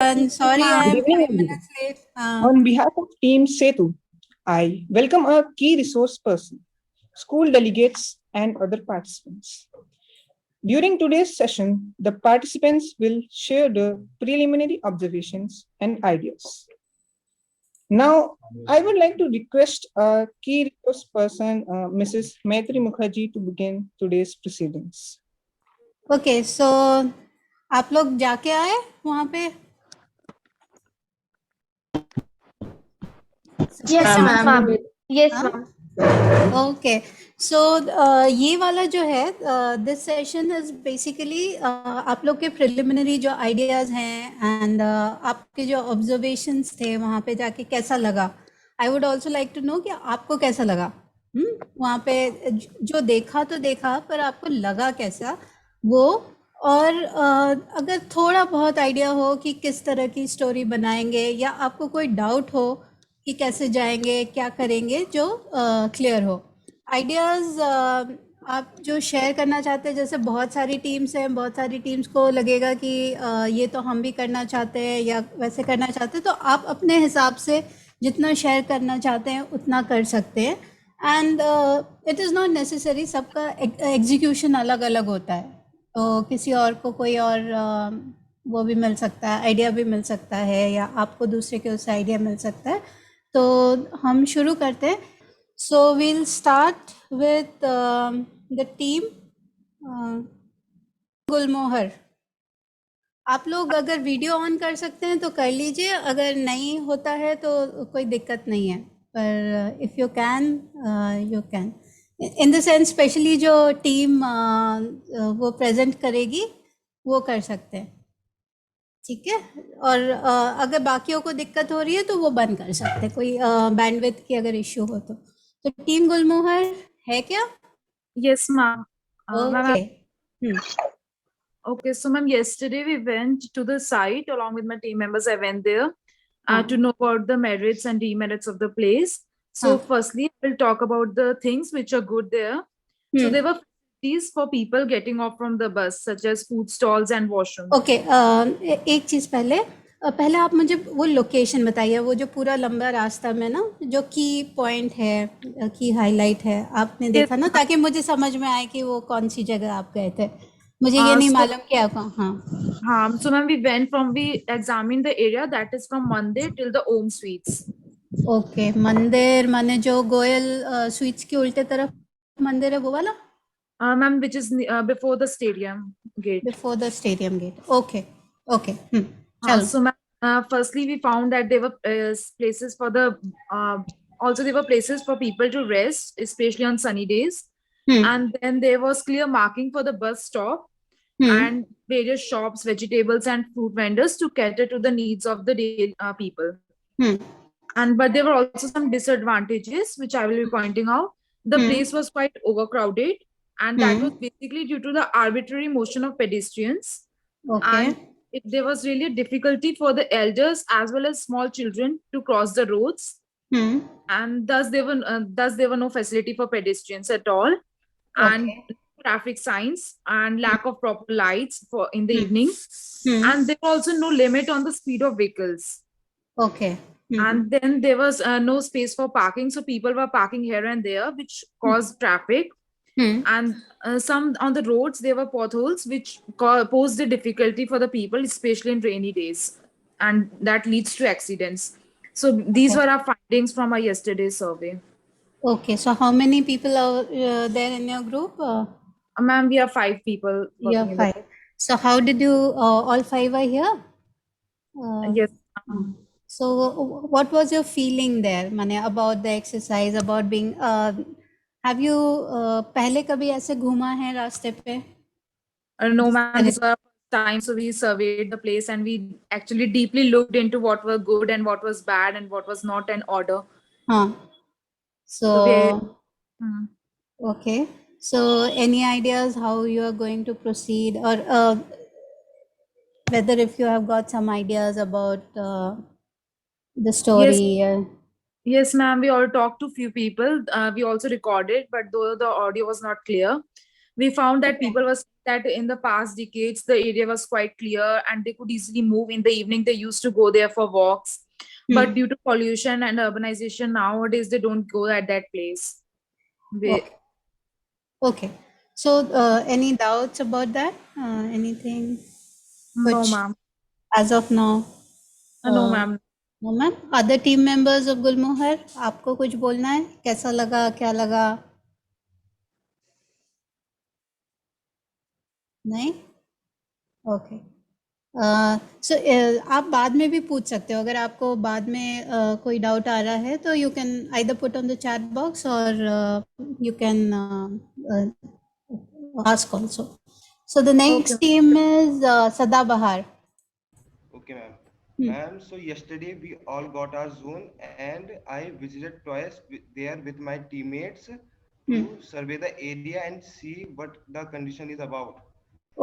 everyone. Sorry I Good am evening, 5 minutes everyone. late. On behalf of Team Setu, I welcome a key resource person, school delegates, and other participants. During today's session, the participants will share the preliminary observations and ideas. Now, I would like to request a key resource person, Mrs. Maitri Mukherjee, to begin today's proceedings. Okay, so आप लोग जाके आए वहाँ पे? Yes, हाँ, ma'am. Yes, हाँ? ma'am. Okay so ये वाला जो है दिस सेशन इज बेसिकली आप लोग के प्रिलिमिनरी जो आइडियाज हैं एंड आपके जो ऑब्जर्वेशंस थे वहाँ पे जाके कैसा लगा. I would also like to know कि आपको कैसा लगा. वहाँ पे जो देखा तो देखा पर आपको लगा कैसा वो. और अगर थोड़ा बहुत आइडिया हो कि किस तरह की स्टोरी बनाएंगे या आपको कोई डाउट हो कि कैसे जाएंगे क्या करेंगे जो क्लियर हो. आइडियाज़ आप जो शेयर करना चाहते हैं, जैसे बहुत सारी टीम्स हैं, बहुत सारी टीम्स को लगेगा कि ये तो हम भी करना चाहते हैं या वैसे करना चाहते हैं, तो आप अपने हिसाब से जितना शेयर करना चाहते हैं उतना कर सकते हैं. And it is not necessary सबका एग्जीक्यूशन अलग अलग होता है, तो किसी और को कोई और वो भी मिल सकता है, आइडिया भी मिल सकता है या आपको दूसरे के उससे आइडिया मिल सकता है. तो हम शुरू करते हैं. So we'll start with the team Gulmohar. आप लोग अगर वीडियो ऑन कर सकते हैं तो कर लीजिए, अगर नहीं होता है तो कोई दिक्कत नहीं है, पर if you can you can in the sense specially जो टीम वो प्रेजेंट करेगी वो कर सकते हैं. ठीक है. और अगर बाकियों को दिक्कत हो रही है तो वो बंद कर सकते हैं, कोई बैंडविड्थ की अगर इश्यू हो तो टीम गुलमोहर है क्या? Yes, ma'am. Okay. Okay, so ma'am, yesterday we went to the site along with my team members. I went there to know about the merits and demerits of the place. So, firstly, we'll talk about the things which are good there. So, there were facilities for people getting off from the bus, such as food stalls and washrooms. Okay. एक चीज़ पहले आप मुझे वो location बताइए, वो जो पूरा लंबा रास्ता में ना जो की पॉइंट है, की हाईलाइट है, आपने देखा ना, ताकि मुझे समझ में आए कि वो कौन सी जगह आप गए थे. मुझे ये नहीं मालूम कि आप हाँ. So ma'am, we examined the area that is from Mandir till the Om Sweets. Okay. मंदिर माने जो गोयल स्वीट्स के उल्टे तरफ मंदिर है वो वाला? Ma'am, which is before the stadium gate. Before the stadium gate. Okay. चलो. So ma'am, firstly, we found that there were places for also there were places for people to rest, especially on sunny days. And then there was clear marking for the bus stop and various shops, vegetables and fruit vendors to cater to the needs of the people. But there were also some disadvantages, which I will be pointing out. The place was quite overcrowded, and that was basically due to the arbitrary motion of pedestrians. Okay. And there was really a difficulty for the elders as well as small children to cross the roads. And thus there were no facility for pedestrians at all. And traffic signs and lack of proper lights for in the evening. And there was also no limit on the speed of vehicles. Okay. And then there was no space for parking, so people were parking here and there, which caused traffic. And some on the roads there were potholes, which posed a difficulty for the people, especially in rainy days, and that leads to accidents. So these were our findings from our yesterday's survey. Okay, so how many people are there in your group? Ma'am, we are 5 people. You are 5. So how did you, all 5 are here? Yes. So what was your feeling there, Mane, about the exercise, about being, have you पहले कभी ऐसे घूमा है रास्ते पे? No, ma'am, this was our first time. So we surveyed the place and we actually deeply looked into what were good and what was bad and what was not in order. So okay. So any ideas how you are going to proceed, or whether if you have got some ideas about the story? Yes, ma'am. We all talked to few people. We also recorded, but though the audio was not clear. We found that Okay. people was that in the past decades the area was quite clear and they could easily move in the evening. They used to go there for walks, but due to pollution and urbanization nowadays they don't go at that place. Okay. Okay. So, any doubts about that? Anything No, which, ma'am. as of now, No, ma'am. no, ma'am. Other team members of Gulmohar, आपको कुछ बोलना है? कैसा लगा? क्या लगा? नहीं? Okay. सो आप बाद में भी पूछ सकते हो, अगर आपको बाद में कोई डाउट आ रहा है तो you can either put on the chat box और you can ask also. So the Okay. next team is Sadabahar. Okay, ma'am. Hmm. Ma'am, so yesterday we all got our zone and I visited twice there with my teammates to survey the area and see what the condition is about.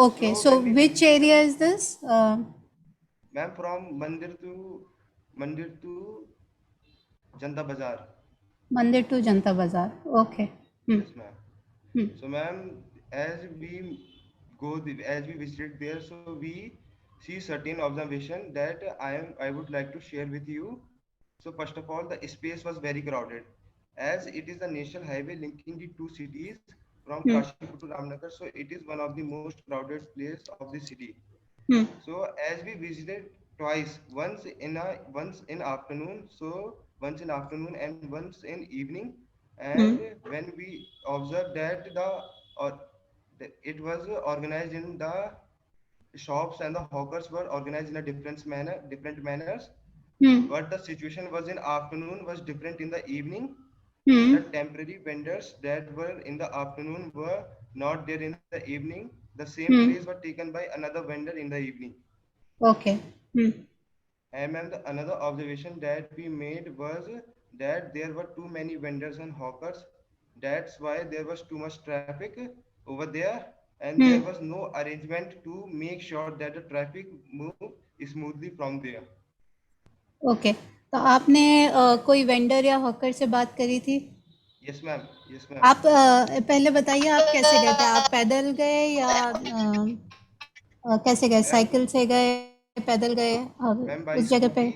Okay, so when we which area is this? Ma'am, from Mandir to Janta Bazar. Mandir to Janta Bazar. Okay. Yes, ma'am. Hmm. So, ma'am, as we visited there, so we see certain observation that I would like to share with you. So, first of all, the space was very crowded, as it is the national highway linking the two cities from Kashipur to Ramnagar. So, it is one of the most crowded place of the city. So, as we visited twice, once in afternoon, and once in evening, and when we observed that it was organized in the shops and the hawkers were organized in a different manners. But the situation was in afternoon was different in the evening. The temporary vendors that were in the afternoon were not there in the evening. The same place were taken by another vendor in the evening. Okay. And ma'am, the another observation that we made was that there were too many vendors and hawkers. That's why there was too much traffic over there, and there was no arrangement to make sure that the traffic move smoothly from there. Okay. तो आपने कोई vendor या hawker से बात करी थी? Yes, ma'am. Yes, ma'am. आप पहले बताइए, आप कैसे गए थे? आप पैदल गए या कैसे गए? साइकिल से गए, पैदल गए और Ma'am, by उस जगह पे?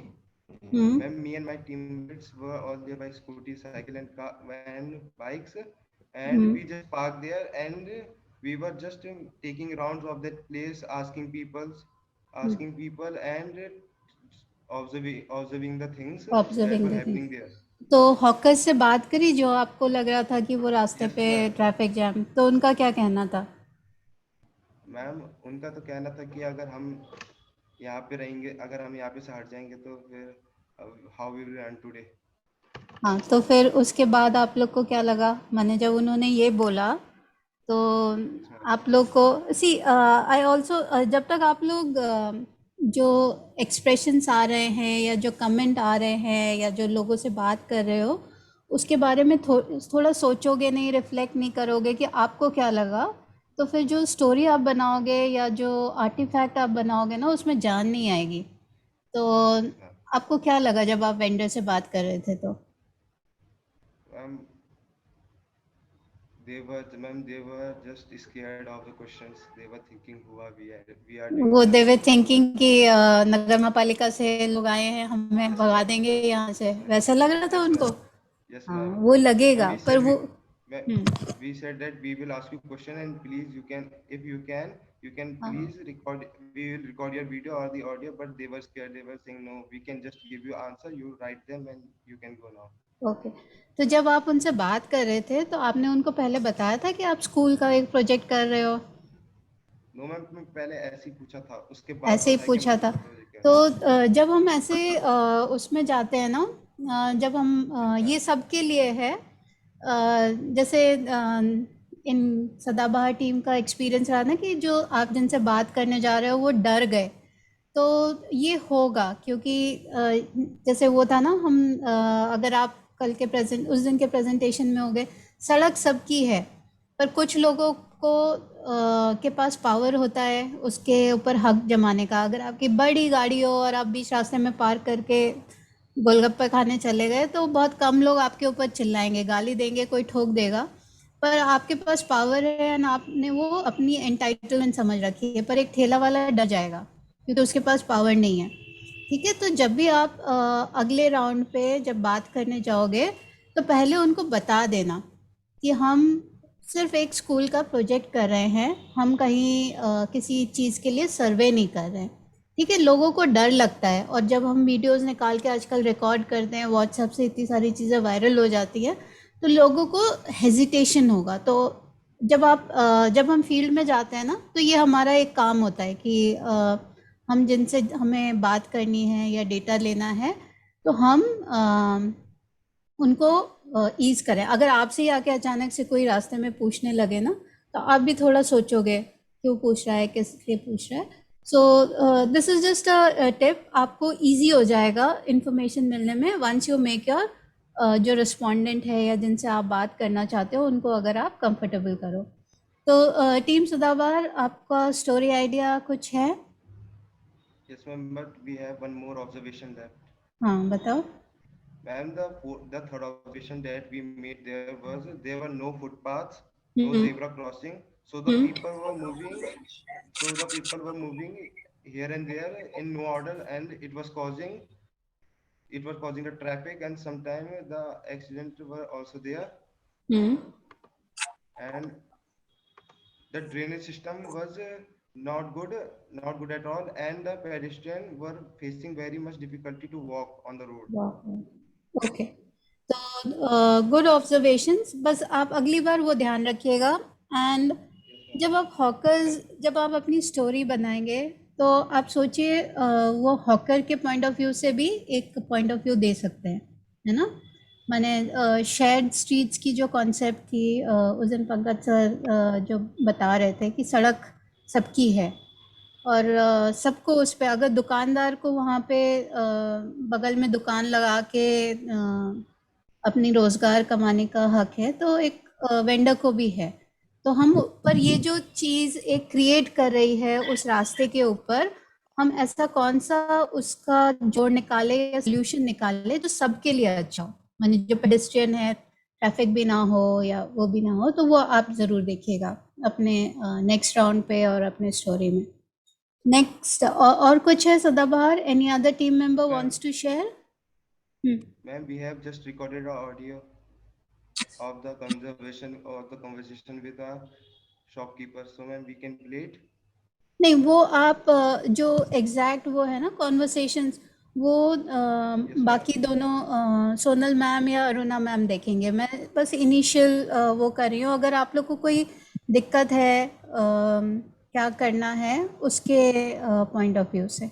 scooty, ma'am, me and my teammates were all there by scooty, cycle, and car and bikes, and we just parked there, and we were just taking rounds of that place, asking people, and observing the things that observing were the thing. happening there. तो hawker से बात करी जो आपको लग रहा था कि वो रास्ते Yes, पे ma'am. ट्रैफिक जैम, तो उनका क्या कहना था? मैम, उनका तो कहना था कि अगर हम यहाँ पे रहेंगे, अगर हम यहाँ पे से हट जाएंगे तो फिर how we will earn today. हाँ, तो फिर उसके बाद आप लोग को क्या लगा? माने जब उन्होंने ये बोला तो आप लोग को सी आई ऑल्सो, जब तक आप लोग जो एक्सप्रेशंस आ रहे हैं या जो कमेंट आ रहे हैं या जो लोगों से बात कर रहे हो उसके बारे में थोड़ा सोचोगे नहीं, रिफ्लेक्ट नहीं करोगे कि आपको क्या लगा, तो फिर जो स्टोरी आप बनाओगे या जो आर्टिफैक्ट आप बनाओगे ना उसमें जान नहीं आएगी. तो आपको क्या लगा जब आप वेंडर से बात कर रहे थे? तो ma'am, they were just scared of the questions. They were thinking who are we are doing वो here. दे वे थिंकिंग कि नगर पालिका से लोग आए हैं, हमें भगा देंगे यहाँ से, वैसा लग रहा था उनको. Yes, हाँ, ma'am. वो लगेगा, And पर वो we said that we will ask you question and please you can, if you can please record. We will record your video or the audio, but they were scared. They were saying no, we can just give you answer. You write them and you can go now. Okay. तो जब आप उनसे बात कर रहे थे तो आपने उनको पहले बताया था कि आप स्कूल का एक प्रोजेक्ट कर रहे हो? नो मैम, मैं पहले ऐसे ही पूछा था, उसके बाद ऐसे ही बताया कि पूछा मैं था. project कर तो जब हम ऐसे उसमें जाते हैं ना, जब हम ये सबके लिए है, जैसे इन सदाबहार टीम का एक्सपीरियंस रहा ना कि जो आप जिनसे बात करने जा रहे हो वो डर गए, तो ये होगा क्योंकि जैसे वो था ना, हम अगर आप कल के उस दिन के प्रेजेंटेशन में हो गए, सड़क सबकी है पर कुछ लोगों को के पास पावर होता है उसके ऊपर हक जमाने का. अगर आपकी बड़ी गाड़ी हो और आप बीच रास्ते में पार्क करके गोलगप्पे खाने चले गए तो बहुत कम लोग आपके ऊपर चिल्लाएंगे, गाली देंगे, कोई ठोक देगा, पर आपके पास पावर है एंड आपने वो अपनी एंटाइटलमेंट समझ रखी है, पर एक ठेला वाला डर जाएगा क्योंकि उसके पास पावर नहीं है। ठीक है, तो जब भी आप अगले राउंड पे जब बात करने जाओगे तो पहले उनको बता देना कि हम सिर्फ एक स्कूल का प्रोजेक्ट कर रहे हैं, हम कहीं किसी चीज़ के लिए सर्वे नहीं कर रहे हैं। ठीक है, लोगों को डर लगता है, और जब हम वीडियोस निकाल के आजकल रिकॉर्ड करते हैं, व्हाट्सएप से इतनी सारी चीज़ें वायरल हो जाती है, तो लोगों को हेजिटेशन होगा। तो जब हम फील्ड में जाते हैं ना, तो ये हमारा एक काम होता है कि हम जिनसे हमें बात करनी है या डेटा लेना है, तो हम उनको ईज करें। अगर आपसे ही आके अचानक से कोई रास्ते में पूछने लगे ना, तो आप भी थोड़ा सोचोगे क्यों पूछ रहा है, किस लिए पूछ रहा है। So this is just a tip, आपको इजी हो जाएगा इंफॉर्मेशन मिलने में वंस यू मेक योर जो रिस्पोंडेंट है या जिनसे आप बात करना चाहते हो उनको अगर आप कंफर्टेबल करो। तो टीम सदाबहार, आपका स्टोरी आइडिया कुछ है? Yes, ma'am, but we have one more observation left. हाँ, बताओ। Ma'am, the third observation that we made there was there were no footpaths, no hmm zebra crossing. So the hmm people were moving. So the people were moving here and there in no order, and it was causing the traffic, and sometimes the accidents were also there. Hmm And the drainage system was not good at all, and the pedestrians were facing very much difficulty to walk on the road. Okay, तो good observations. बस आप अगली बार वो ध्यान रखिएगा। And जब आप अपनी स्टोरी बनाएंगे तो आप सोचिए वो हॉकर के पॉइंट ऑफ व्यू से भी एक पॉइंट ऑफ व्यू दे सकते हैं, है ना। मैंने शेयर्ड स्ट्रीट्स की जो कॉन्सेप्ट थी, उस दिन पंकज सर जो बता रहे थे कि सड़क सबकी है, और सबको उस पे, अगर दुकानदार को वहाँ पे बगल में दुकान लगा के अपनी रोजगार कमाने का हक है, तो एक वेंडर को भी है। तो हम पर ये जो चीज़ एक क्रिएट कर रही है उस रास्ते के ऊपर, हम ऐसा कौन सा उसका जोड़ निकाले या सोल्यूशन निकाले जो सबके लिए अच्छा हो, माने जो पेडेस्ट्रियन है, ट्रैफिक भी ना हो या वो भी ना हो। तो वो आप ज़रूर देखिएगा अपने नेक्स्ट राउंड पे और अपने स्टोरी में। नेक्स्ट और कुछ है Sadabahar? Any other team member wants to share? Ma'am, we have just recorded our audio of the conversation with our shopkeeper. So, ma'am, we can play it. नहीं, वो आप जो एग्जैक्ट वो है ना कॉन्वर्सेशंस, वो बाकी दोनों सोनल मैम या अरुणा मैम देखेंगे। मैं बस इनिशियल वो कर रही हूँ। अगर आप लोग को कोई दिक्कत है क्या करना है उसके पॉइंट ऑफ व्यू से,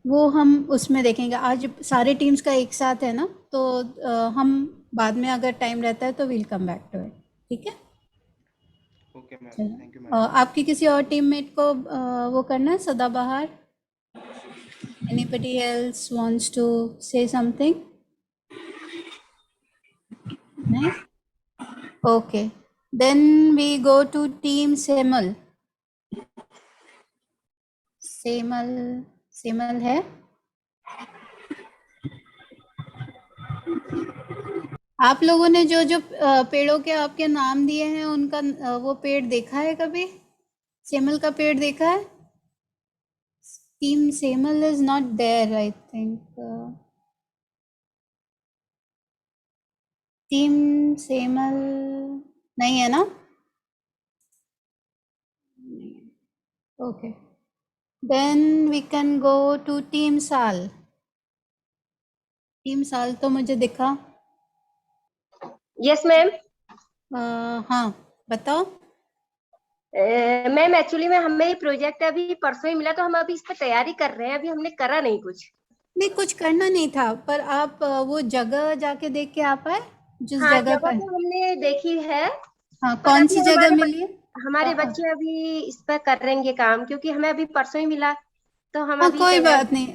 वो हम उसमें देखेंगे। आज सारे टीम्स का एक साथ है ना, तो हम बाद में अगर टाइम रहता है तो will come back to it. ठीक है, Okay, ma'am. चलो। Thank you, ma'am. आपकी किसी और टीममेट को वो करना है सदाबहार? Anybody else wants to say something? नहीं? Okay, then we go to team Semal. सेमल है? आप लोगों ने जो जो पेड़ों के आपके नाम दिए हैं उनका वो पेड़ देखा है कभी? सेमल का पेड़ देखा है? Team Semal is not there, I think. Team Semal नहीं है ना? Okay, then we can go to team Sal. Team Sal तो मुझे दिखा। Yes ma'am. हाँ, बताओ। मैम एक्चुअली में हमें ये प्रोजेक्ट अभी परसों ही मिला, तो हम अभी इस पर तैयारी कर रहे हैं। अभी हमने करा नहीं कुछ। नहीं, कुछ करना नहीं था, पर आप वो जगह जाके देख के आ पाए जिस हाँ, जगह जगह पर? तो हमने देखी है। हाँ, पर कौन अभी सी जगह मिली है? हमारे बच्चे अभी इस पर कर रहेंगे काम, क्योंकि हमें अभी परसों ही मिला, तो हम हाँ, अभी कोई तैयारी। बात नहीं।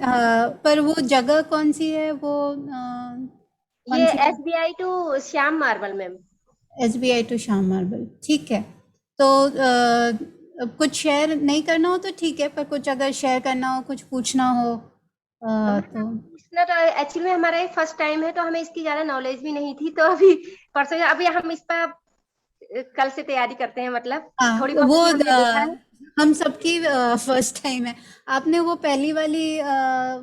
पर वो जगह कौन सी है? वो कौन ये सी? SBI to Shyam marble ma'am. SBI to Shyam marble, ठीक है। तो कुछ शेयर नहीं करना हो तो ठीक है, पर कुछ अगर शेयर करना हो, कुछ पूछना हो तो। इसमें तो एक्चुअली में हमारा फर्स्ट टाइम है, तो हमें इसकी ज्यादा नॉलेज भी नहीं थी, तो अभी परसों अभी हम इस पर कल से तैयारी करते हैं, मतलब हाँ, थोड़ी बहुत वो ही हमने देखा है। हम सबकी फर्स्ट टाइम है। आपने वो पहली वाली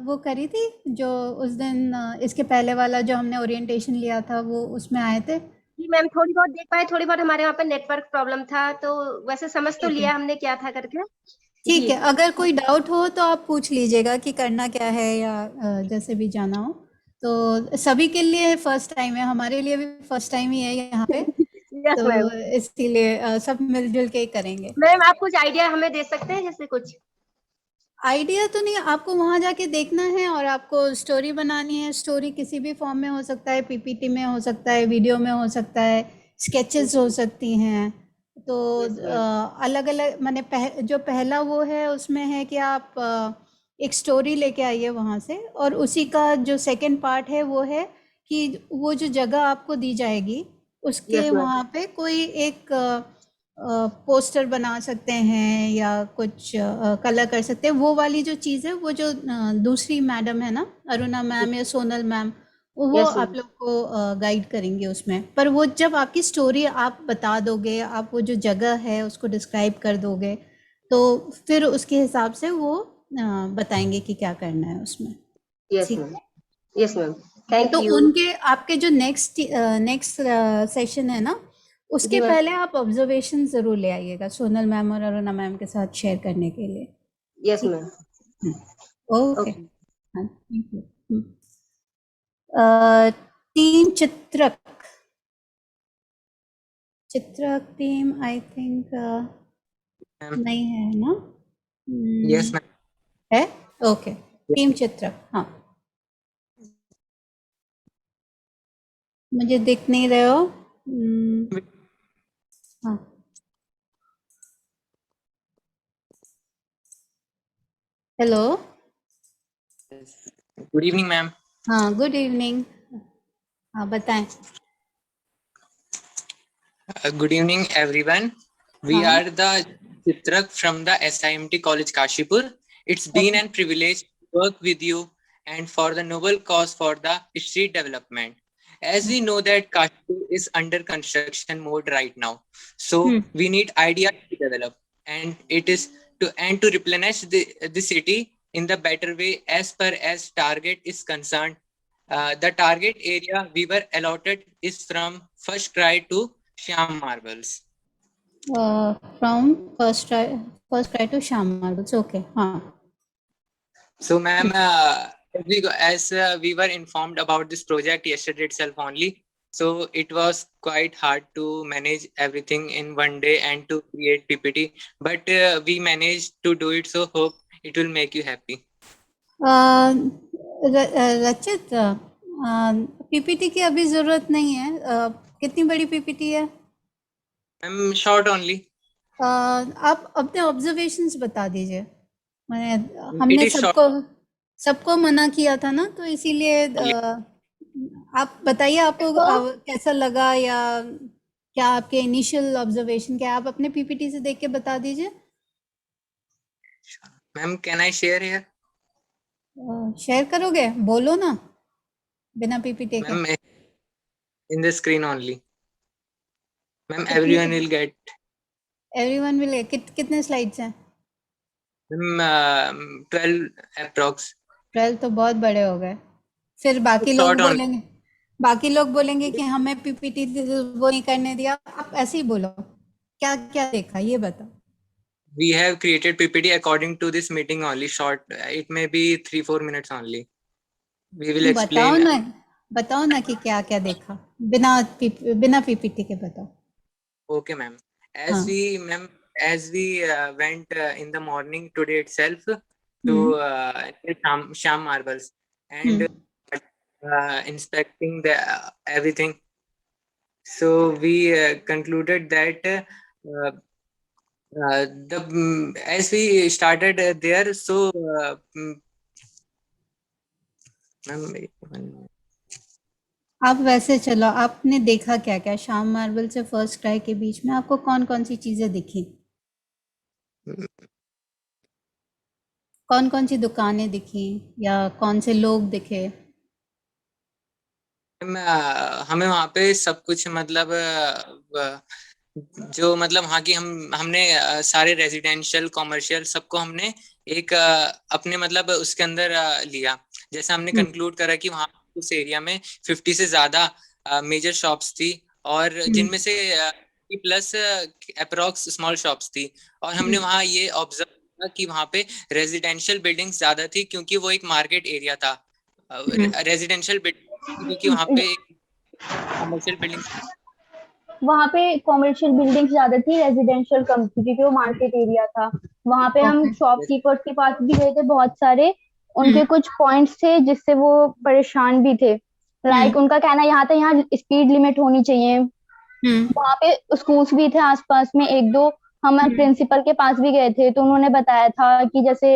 वो करी थी जो उस दिन इसके पहले वाला जो हमने ओरिएंटेशन लिया था वो उसमें आए थे? जी मैम, थोड़ी बहुत देख पाए, थोड़ी बहुत हमारे वहाँ पे नेटवर्क प्रॉब्लम था, तो वैसे समझ तो ठीक है, लिया हमने क्या था करके। ठीक जी। है। अगर कोई डाउट हो तो आप पूछ लीजिएगा कि करना क्या है या जैसे भी जाना हो। तो सभी के लिए फर्स्ट टाइम है, हमारे लिए भी फर्स्ट टाइम ही है यहाँ पे। यस तो मैम। इसीलिए सब मिलजुल के ही करेंगे। मैम आप कुछ आइडिया हमें दे सकते हैं, जैसे कुछ? आइडिया तो नहीं, आपको वहाँ जाके देखना है और आपको स्टोरी बनानी है। स्टोरी किसी भी फॉर्म में हो सकता है, पीपीटी में हो सकता है, वीडियो में हो सकता है, स्केचेस हो सकती हैं। तो यस मैम। अलग अलग माने जो पहला वो है उसमें है कि आप एक स्टोरी लेके आइए वहाँ से, और उसी का जो सेकंड पार्ट है वो है कि वो जो जगह आपको दी जाएगी उसके यस मैम। वहाँ पे कोई एक पोस्टर बना सकते हैं या कुछ कलर कर सकते हैं। वो वाली जो चीज़ है, वो जो दूसरी मैडम है ना, अरुणा मैम या सोनल मैम, वो यस आप मैम। लोग को गाइड करेंगे उसमें। पर वो जब आपकी स्टोरी आप बता दोगे, आप वो जो जगह है उसको डिस्क्राइब कर दोगे, तो फिर उसके हिसाब से वो बताएंगे कि क्या करना है उसमें। यस ठीक मैम। है। Yes ma'am. ठीक है, थैंक तो यू। उनके आपके जो नेक्स्ट नेक्स्ट सेशन है ना, जी उसके मैम। पहले आप ऑब्जर्वेशन जरूर ले आइएगा सोनल मैम और अरुणा मैम के साथ शेयर करने के लिए। यस ठीक मैम। है। ओके। ओके। हाँ, थैंक यू। टीम चित्रक, चित्रक टीम आई थिंक मैम। नहीं है ना? Yes ma'am. है। ओके, टीम चित्रक। हाँ, मुझे दिख नहीं रहे हो। हाँ, हेलो। Good evening ma'am. हाँ, गुड इवनिंग। हाँ, बताएं। Good evening everyone. We हाँ, are the Chitrak from the SIMT College Kashipur. It's been okay. an privilege to work with you and for the noble cause for the street development. As we know that Kashipur is under construction mode right now, so we need ideas to develop, and it is to replenish the city in the better way as per as target is concerned. The target area we were allotted is from First Cry to Shyam Marbles. From first try to Sham Marbles. Okay. हाँ, So, ma'am, as we were informed about this project yesterday itself only, so it was quite hard to manage everything in one day and to create PPT, but we managed to do it. So, hope it will make you happy. रचित, PPT की अभी जरूरत नहीं है। कितनी बड़ी PPT है? I'm short only. आप अपने ऑब्जर्वेशंस बता दीजिए। मैंने It हमने is short सबको सबको मना किया था ना, तो इसीलिए only. आप बताइए आपको कैसा लगा, या क्या आपके इनिशियल ऑब्जर्वेशन क्या है, आप अपने पीपीटी से देख के बता दीजिए। Ma'am, can I share here? Share करोगे? बोलो ना, बिना पीपीटी के। Ma'am, in the screen only. Ma'am, कितनी? everyone will get. Everyone will. कितने स्लाइड्स हैं? Ma'am, 12 approx. 12 तो बहुत बड़े हो गए। फिर बाकी लोग Short only. बोलेंगे, बाकी लोग बोलेंगे कि हमें पीपीटी वो नहीं करने दिया। आप ऐसे ही बोलो, क्या क्या देखा ये बताओ। We have created PPT according to this meeting only. Short. It may be 3-4 minutes only. We will बताओ explain. ना, बताओ ना कि क्या क्या देखा, बिना पीपीटी के बताओ। Okay, ma'am. हाँ। As we went in the morning today itself hmm. to Sham Marbles and hmm. inspecting the everything. So we concluded that as we started there, so ma'am, आप वैसे चलो, आपने देखा क्या क्या शाम मार्बल से फर्स्ट क्राई के बीच में? आपको कौन कौन सी चीजें दिखी? कौन कौन सी दुकानें दिखी या कौन से लोग दिखे? हमें वहाँ पे सब कुछ मतलब जो मतलब वहाँ की हमने सारे रेजिडेंशियल कॉमर्शियल सबको हमने एक अपने मतलब उसके अंदर लिया। जैसे हमने कंक्लूड करा कि वहाँ उस एरिया में 50 से ज्यादा मेजर शॉप्स थी और जिनमें से प्लस अप्रोक्स स्मॉल शॉप्स थी। और हमने वहाँ ये ऑब्जर्व किया कि वहाँ पे रेजिडेंशियल बिल्डिंग्स ज्यादा थी क्योंकि वो एक मार्केट एरिया था। रेजिडेंशियल बिल्डिंग क्योंकि वहाँ पे कमर्शियल बिल्डिंग्स। वहाँ पे कॉमर्शियल बिल्डिंग्स ज्यादा थी, रेजिडेंशियल कम थी क्योंकि वो मार्केट एरिया था। वहाँ पे हम Okay. शॉपकीपर्स के पास भी गए थे बहुत सारे, उनके हम्म। कुछ पॉइंट्स थे जिससे वो परेशान भी थे। लाइक उनका कहना यहाँ था यहाँ स्पीड लिमिट होनी चाहिए। वहाँ पे स्कूल्स भी थे आसपास में एक दो, हम प्रिंसिपल के पास भी गए थे तो उन्होंने बताया था कि जैसे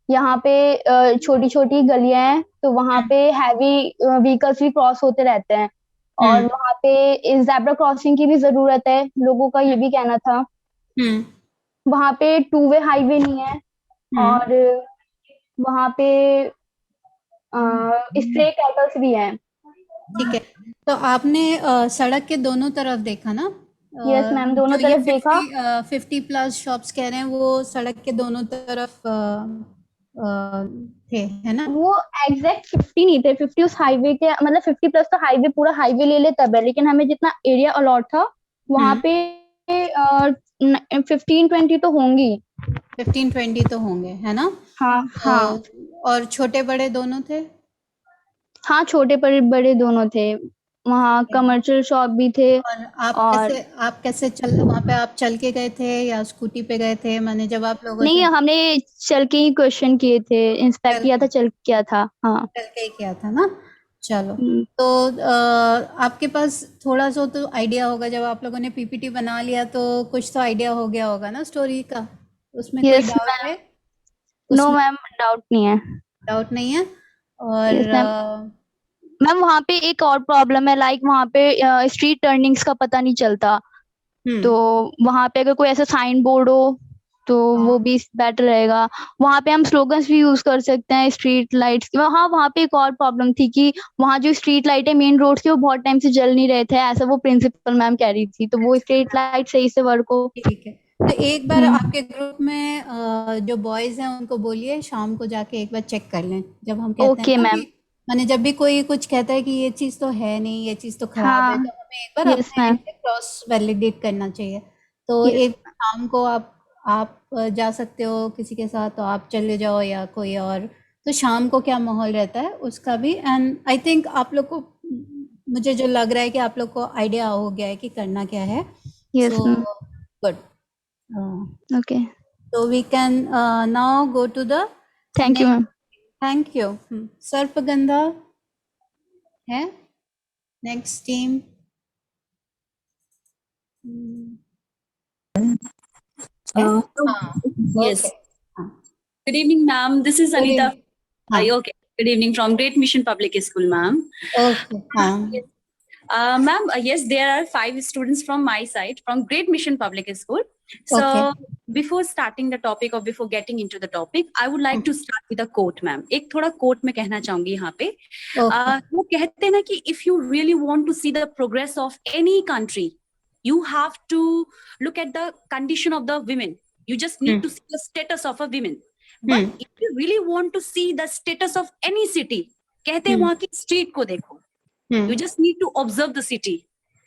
यहाँ पे छोटी छोटी गलियां हैं तो वहाँ पे हैवी व्हीकल्स भी क्रॉस होते रहते हैं और वहाँ पे ज़ेब्रा क्रॉसिंग की भी जरूरत है, लोगों का ये भी कहना था। वहाँ पे टू वे हाईवे नहीं है और वहाँ पे स्ट्रे कैटल्स भी हैं। ठीक है, तो आपने सड़क के दोनों तरफ देखा ना? यस मैम, दोनों जो ये तरफ देखा। 50 प्लस शॉप्स कह रहे हैं वो सड़क के दोनों तरफ थे, है ना? वो एग्जैक्ट 50 नहीं थे, 50 उस हाईवे के मतलब 50 प्लस तो हाईवे पूरा हाईवे ले ले तब है, लेकिन हमें जितना एरिया अलॉट था वहाँ पे 15-20 तो होंगी। 15-20 तो होंगे, है ना? हाँ हाँ और छोटे बड़े दोनों थे? हाँ, छोटे बड़े दोनों थे। वहाँ कमर्शियल शॉप भी थे। और और आप कैसे चल वहाँ पे आप चल के गए थे या स्कूटी पे गए थे? मैंने जब आप लोगों नहीं, से हमने चल के ही क्वेश्चन किए थे, इंस्पेक्ट चल किया था, चल किया था। हाँ चल के ही किया था ना? चलो, हम्म, तो आपके पास थोड़ा सा तो आइडिया होगा, जब आप लोगों ने पीपीटी बना लिया तो कुछ तो आइडिया हो गया होगा ना स्टोरी का? उसमें कोई यस डाउट मैम। है? नो उसमें मैम, डाउट नहीं है। डाउट नहीं है? और यस मैम। मैम वहाँ पे एक और प्रॉब्लम है, लाइक वहाँ पे स्ट्रीट टर्निंग्स का पता नहीं चलता, तो वहाँ पे अगर कोई ऐसा साइन बोर्ड हो तो वो भी बेटर रहेगा। वहाँ पे हम स्लोगन्स भी यूज कर सकते हैं स्ट्रीट लाइट्स की। हाँ, वहाँ पे एक और प्रॉब्लम थी कि वहाँ जो स्ट्रीट लाइट है मेन रोड की वो बहुत टाइम से जल नहीं रहे थे, ऐसा वो प्रिंसिपल मैम कह रही थी, तो वो स्ट्रीट लाइट सही से वर्क हो। ठीक है, तो एक बार हम्म, आपके ग्रुप में जो बॉयज हैं उनको बोलिए शाम को जाके एक बार चेक कर लें, जब हम कहते हैं ओके ना मैम। कि माने जब भी कोई कुछ कहता है कि ये चीज़ तो है नहीं, ये चीज़ तो खराब है, हाँ, तो हमें एक बार यस अपने मैम। एंड से क्रॉस वैलिडेट करना चाहिए। तो यस एक शाम को आप जा सकते हो किसी के साथ, तो आप चले जाओ या कोई और। तो शाम को क्या माहौल रहता है उसका भी, एंड आई थिंक आप लोग को, मुझे जो लग रहा है कि आप लोग को आइडिया हो गया है कि करना क्या है। Yes so ma'am. Good, okay, so we can now go to the thank you next. Ma'am. Thank you. सर्पगंधा है next team. Yes. Okay, Good evening, ma'am. This is Anita. हाँ Okay. Good evening from Great Mission Public School, ma'am. Okay, हाँ Yes. Ma'am, yes, there are 5 students from my side from Great Mission Public School. So, okay, before starting the topic or before getting into the topic, I would like to start with a quote, ma'am. एक थोड़ा quote मैं कहना चाहूंगी यहाँ पे। Okay, वो कहते हैं ना कि if you really want to see the progress of any country, you have to look at the condition of the women. You just need to see the status of a women. But if you really want to see the status of any city, कहते हैं वहाँ की street को देखो. You just need to observe the city.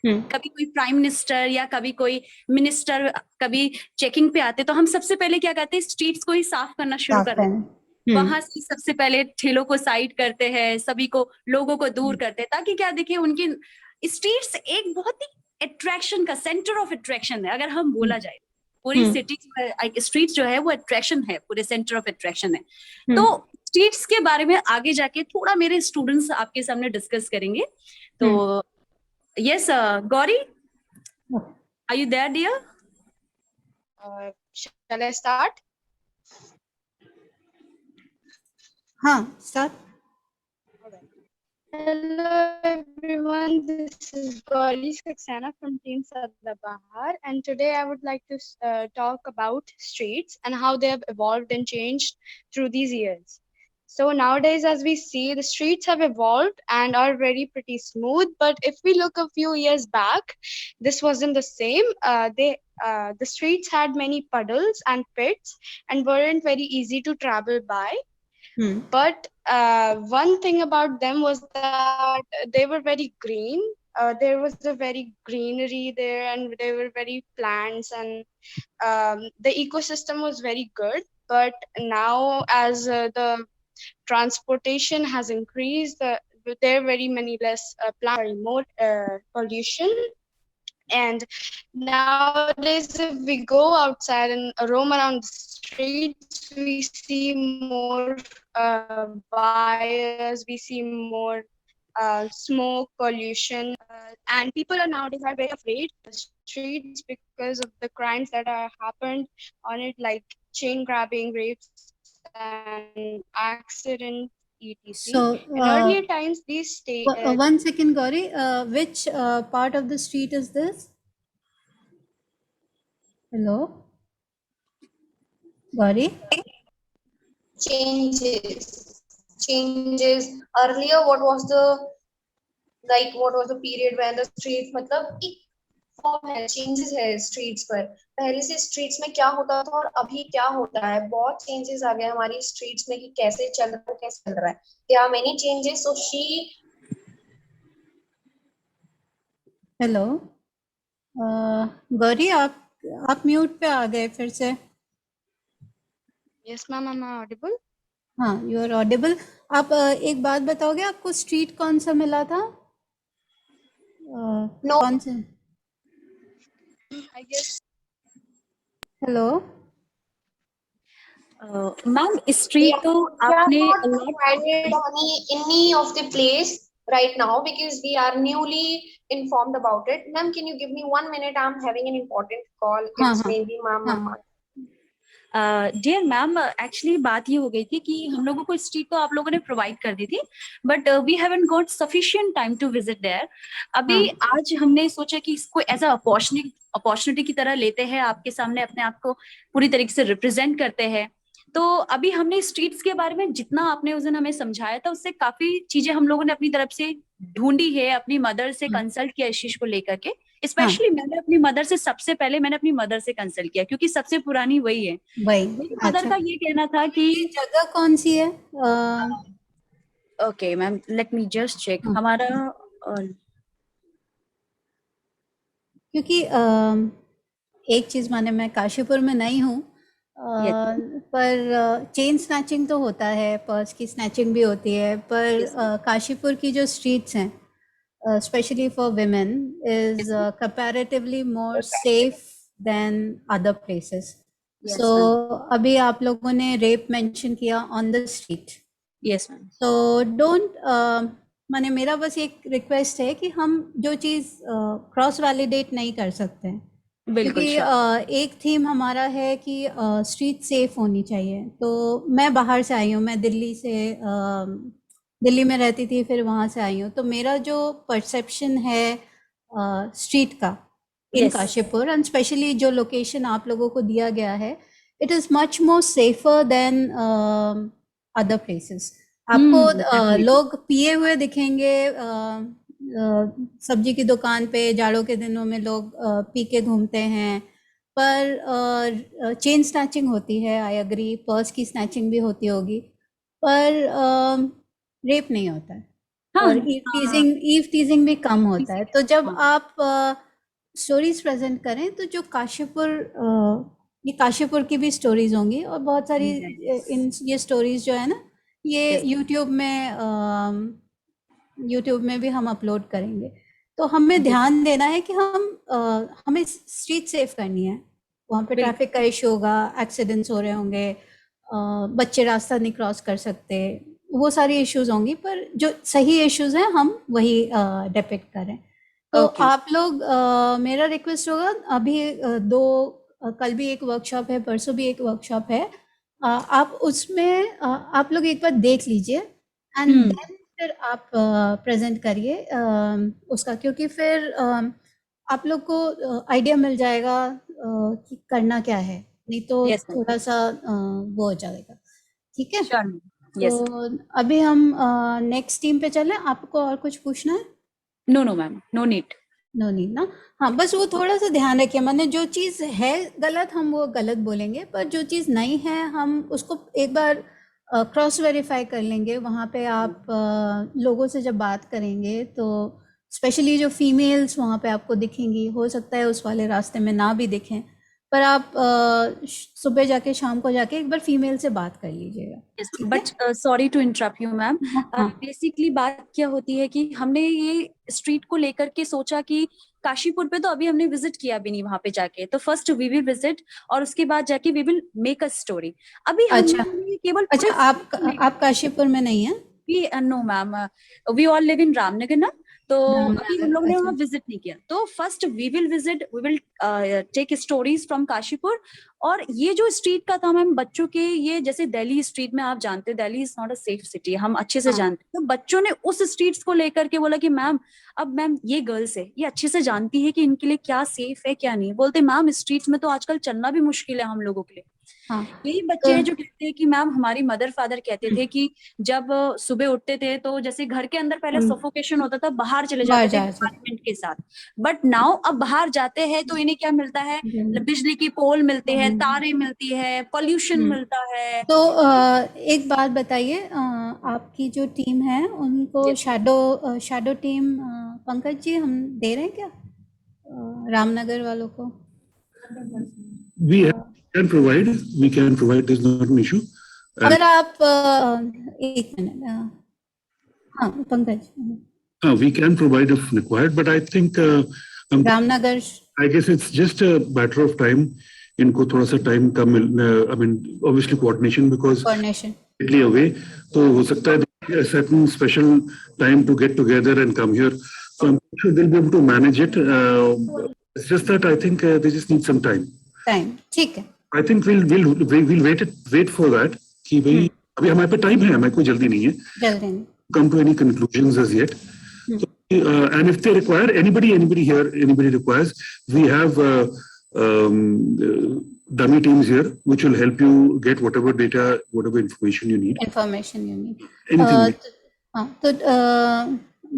कभी कोई prime minister या कभी कोई मिनिस्टर कभी चेकिंग पे आते तो हम सबसे पहले क्या करते हैं, स्ट्रीट्स को ही साफ करना शुरू कर देते हैं। वहां से सबसे पहले ठेलों को साइड करते हैं, सभी को लोगों को दूर करते हैं, ताकि क्या देखिए उनकी स्ट्रीट्स एक बहुत ही अट्रैक्शन का सेंटर ऑफ अट्रैक्शन है। अगर हम बोला जाए पूरी सिटी स्ट्रीट जो है वो अट्रैक्शन है, पूरे सेंटर ऑफ अट्रैक्शन है। तो स्ट्रीट्स के बारे में आगे जाके थोड़ा मेरे स्टूडेंट्स आपके सामने डिस्कस करेंगे। तो yes, Gauri, are you there, dear? Shall I start? हाँ start. Hello everyone, this is Gauri Saxena from Team Sadabahar, and today I would like to talk about streets and how they have evolved and changed through these years. So nowadays, as we see, the streets have evolved and are very pretty smooth. But if we look a few years back, this wasn't the same. The streets had many puddles and pits and weren't very easy to travel by. But one thing about them was that they were very green. There was a very greenery there, and there were very plants, and the ecosystem was very good. But now, as the transportation has increased, there are very many less plants, more pollution. And nowadays, if we go outside and roam around the streets, we see more fires, we see more smoke, pollution, and people are nowadays are very afraid of the streets because of the crimes that are happened on it, like chain grabbing, rapes, and accidents, etc. So, In earlier times, these one second, Gauri. Which part of the street is this? Hello, Gauri. changes earlier what was the period when the streets मतलब एक form है changes है streets पर पहले से streets में क्या होता था और अभी क्या होता है बहुत चेंजेस आ गए हमारी स्ट्रीट्स में कि कैसे चल रहा है कैसे चल रहा है there are many changes so she hello Gauri, आप म्यूट पे आ गए फिर से. Yes ma'am, I am audible? हाँ, यू आर ऑडिबल. आप एक बात बताओगे, आपको स्ट्रीट कौन सा मिला था? No. कौन से? I guess hello ma'am, street तो आपने we are not provided any of the place right now because we are newly informed about it. Ma'am, can you give me 1 minute? I'm having an important call. It's maybe mama. Dear ma'am, actually बात ये हो गई थी कि हम लोगों को street तो आप लोगों ने प्रोवाइड कर दी थी, but we haven't got sufficient time to visit there. अभी आज हमने सोचा कि इसको एज अ अपॉर्चुनिटी की तरह लेते हैं, आपके सामने अपने आप को पूरी तरीके से रिप्रेजेंट करते हैं. तो अभी हमने स्ट्रीट्स के बारे में जितना आपने उस दिन हमें समझाया था, उससे काफी चीजें हम लोगों ने अपनी तरफ से ढूंढी है, अपनी मदर से कंसल्ट किया इस चीज को लेकर के. स्पेशली मैंने अपनी मदर से सबसे पहले अपनी मदर से कंसल्ट किया, क्योंकि सबसे पुरानी वही है. मेरी मदर का ये कहना था कि जगह कौन सी है? Okay ma'am, let me just check. हमारा क्योंकि एक चीज माने, मैं काशीपुर में नहीं हूँ, पर चेन स्नैचिंग तो होता है, पर्स की स्नैचिंग भी होती है, पर काशीपुर की जो स्ट्रीट्स हैं especially for women is comparatively more safe than other places. So अभी आप लोगों ने rape mention किया on the street. Yes ma'am. So don't माने मेरा बस एक request है कि हम जो चीज़ cross validate नहीं कर सकते हैं, क्योंकि एक थीम हमारा है कि स्ट्रीट सेफ होनी चाहिए. तो मैं बाहर से आई हूँ, मैं दिल्ली में रहती थी, फिर वहाँ से आई हूँ. तो मेरा जो परसेप्शन है स्ट्रीट का इन काशीपुर, एंड स्पेशली जो लोकेशन आप लोगों को दिया गया है, it is much more safer than other places. आपको लोग पिए हुए दिखेंगे, सब्जी की दुकान पे जाड़ों के दिनों में लोग पी के घूमते हैं, पर चेन स्नैचिंग होती है, आई एग्री, पर्स की स्नैचिंग भी होती होगी, पर रेप नहीं होता है. और ईव टीजिंग भी कम होता है. तो जब आप स्टोरीज प्रेजेंट करें, तो जो ये काशीपुर की भी स्टोरीज होंगी, और बहुत सारी ये स्टोरीज जो है ना, ये यूट्यूब में भी हम अपलोड करेंगे. तो हमें ध्यान देना है कि हमें स्ट्रीट सेफ करनी है. वहाँ पे ट्रैफिक का इशू होगा, एक्सीडेंट्स हो रहे होंगे, बच्चे रास्ता नहीं क्रॉस कर सकते, वो सारी इश्यूज होंगी, पर जो सही इश्यूज हैं हम वही डिपिक्ट करें. तो आप लोग, मेरा रिक्वेस्ट होगा, अभी कल भी एक वर्कशॉप है, परसों भी एक वर्कशॉप है, आप उसमें आप लोग एक बार देख लीजिए, एंड देन फिर आप प्रेजेंट करिए उसका, क्योंकि फिर आप लोग को आइडिया मिल जाएगा कि करना क्या है. नहीं तो थोड़ा सा वो हो जाएगा. ठीक है? Yes. तो अभी हम नेक्स्ट टीम पे चलें, आपको और कुछ पूछना है? No, no, ma'am. No need. No need ना। हाँ, बस वो थोड़ा सा ध्यान रखिए, मैंने जो चीज़ है गलत हम वो गलत बोलेंगे, पर जो चीज़ नहीं है हम उसको एक बार क्रॉस वेरीफाई कर लेंगे। वहाँ पे आप लोगों से जब बात करेंगे तो स्पेशली जो फीमेल्स वहाँ पे आपको दिखेंगी, हो सकता है उस वाले रास्ते में ना भी दिखें, पर आप सुबह जाके शाम को जाके एक बार फीमेल से बात कर लीजिएगा। Yes, but sorry to interrupt you, ma'am. हाँ। बेसिकली बात क्या होती है कि हमने ये स्ट्रीट को लेकर के सोचा कि काशीपुर पे तो अभी हमने विजिट किया भी नहीं वहां पे जाके, तो फर्स्ट वी विल विजिट और उसके बाद जाके we will make a story. अभी अच्छा, हमने केवल अच्छा आप काशीपुर में नहीं है? No ma'am, we all live in Ramnagar ना, तो अभी हम लोग ने वहाँ विजिट नहीं किया। तो first we will visit, we will take stories from Kashipur. और ये जो स्ट्रीट का था मैम बच्चों के, ये जैसे दिल्ली स्ट्रीट में आप जानते हैं Delhi is not a safe city, हम अच्छे से जानते हैं। तो बच्चों ने उस स्ट्रीट्स को लेकर के बोला कि मैम अब मैम ये गर्ल्स है, ये अच्छे से जानती है कि इनके लिए क्या सेफ है क्या नहीं। बोलते मैम स्ट्रीट्स में तो आजकल चलना भी मुश्किल है हम लोगों के लिए। यही बच्चे हैं जो कहते हैं कि मैम हमारी मदर फादर कहते थे कि जब सुबह उठते थे तो जैसे घर के अंदर पहले सफोकेशन होता था, बाहर चले जाते थे एनवायरनमेंट के साथ, बट नाउ अब बाहर जाते हैं तो इन्हें क्या मिलता है, बिजली की पोल मिलते हैं, तारे मिलती है, पोल्यूशन मिलता है। तो एक बात बताइए, आपकी जो टीम है उनको शैडो टीम पंकज जी हम दे रहे हैं क्या रामनगर वालों को? We can provide, there's not an issue. अगर आप एक मिनट, हाँ Pankaj, we can provide if required, but I think Ramnagar, I guess it's just a matter of time. इनको थोड़ा सा time come I mean obviously coordination because completely away, तो हो सकता है a certain special time to get together and come here, so I'm sure they'll be able to manage it. It's just that I think they just need some time. ठीक है। I think we'll wait for that कि भाई अभी हमारे पे time है, हमें कोई जल्दी नहीं है come to any conclusions as yet. So, and if they require anybody requires, we have dummy teams here which will help you get whatever data, whatever information you need. Anything. हाँ, तो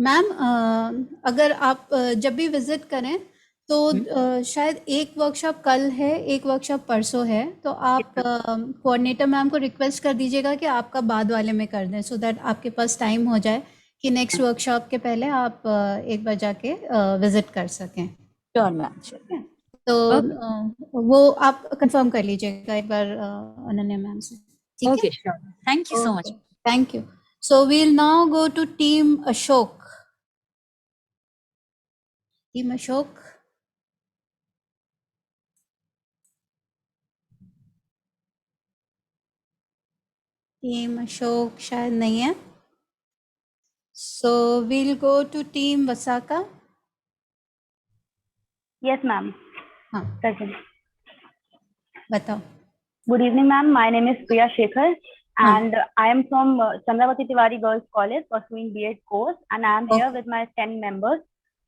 ma'am अगर आप जब भी visit करें तो शायद एक वर्कशॉप कल है, एक वर्कशॉप परसों है, तो आप कोऑर्डिनेटर मैम को रिक्वेस्ट कर दीजिएगा कि आपका बाद वाले में कर दें, सो दैट आपके पास टाइम हो जाए कि नेक्स्ट वर्कशॉप के पहले आप एक बार जाके विजिट कर सकें। Sure ma'am. तो वो आप कंफर्म कर लीजिएगा एक बार अनन्या मैम से, ठीक है? Okay, sure. Thank you so much. Thank you. So we'll now go to team Ashok. Team Ashok, team Ashok शायद नहीं है, so we'll go to team Vasaka. Yes ma'am. हाँ प्रेजेंट। बताओ। Good evening, ma'am. My name is Priya Shekhar, and I am from Chandravati Tiwari Girls College pursuing B.Ed course, and I am here with my 10 members,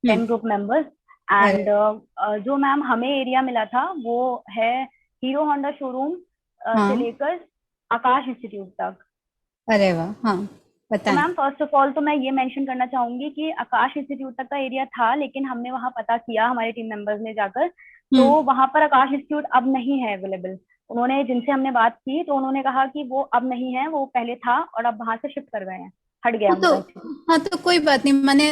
10 group members. And जो ma'am हमें area मिला था वो है hero Honda showroom से लेकर आकाश institute तक। अरे वाह, हाँ बताएं। मैम फर्स्ट ऑफ ऑल तो मैं ये मेंशन करना चाहूंगी कि आकाश इंस्टीट्यूट तक का एरिया था, लेकिन हमने वहाँ पता किया हमारे टीम मेंबर्स ने जाकर, तो वहाँ पर आकाश इंस्टीट्यूट अब नहीं है अवेलेबल। उन्होंने जिनसे हमने बात की तो उन्होंने कहा कि वो अब नहीं है, वो पहले था और अब वहां से शिफ्ट कर गए हैं, हट गया। हाँ तो कोई बात नहीं, मैंने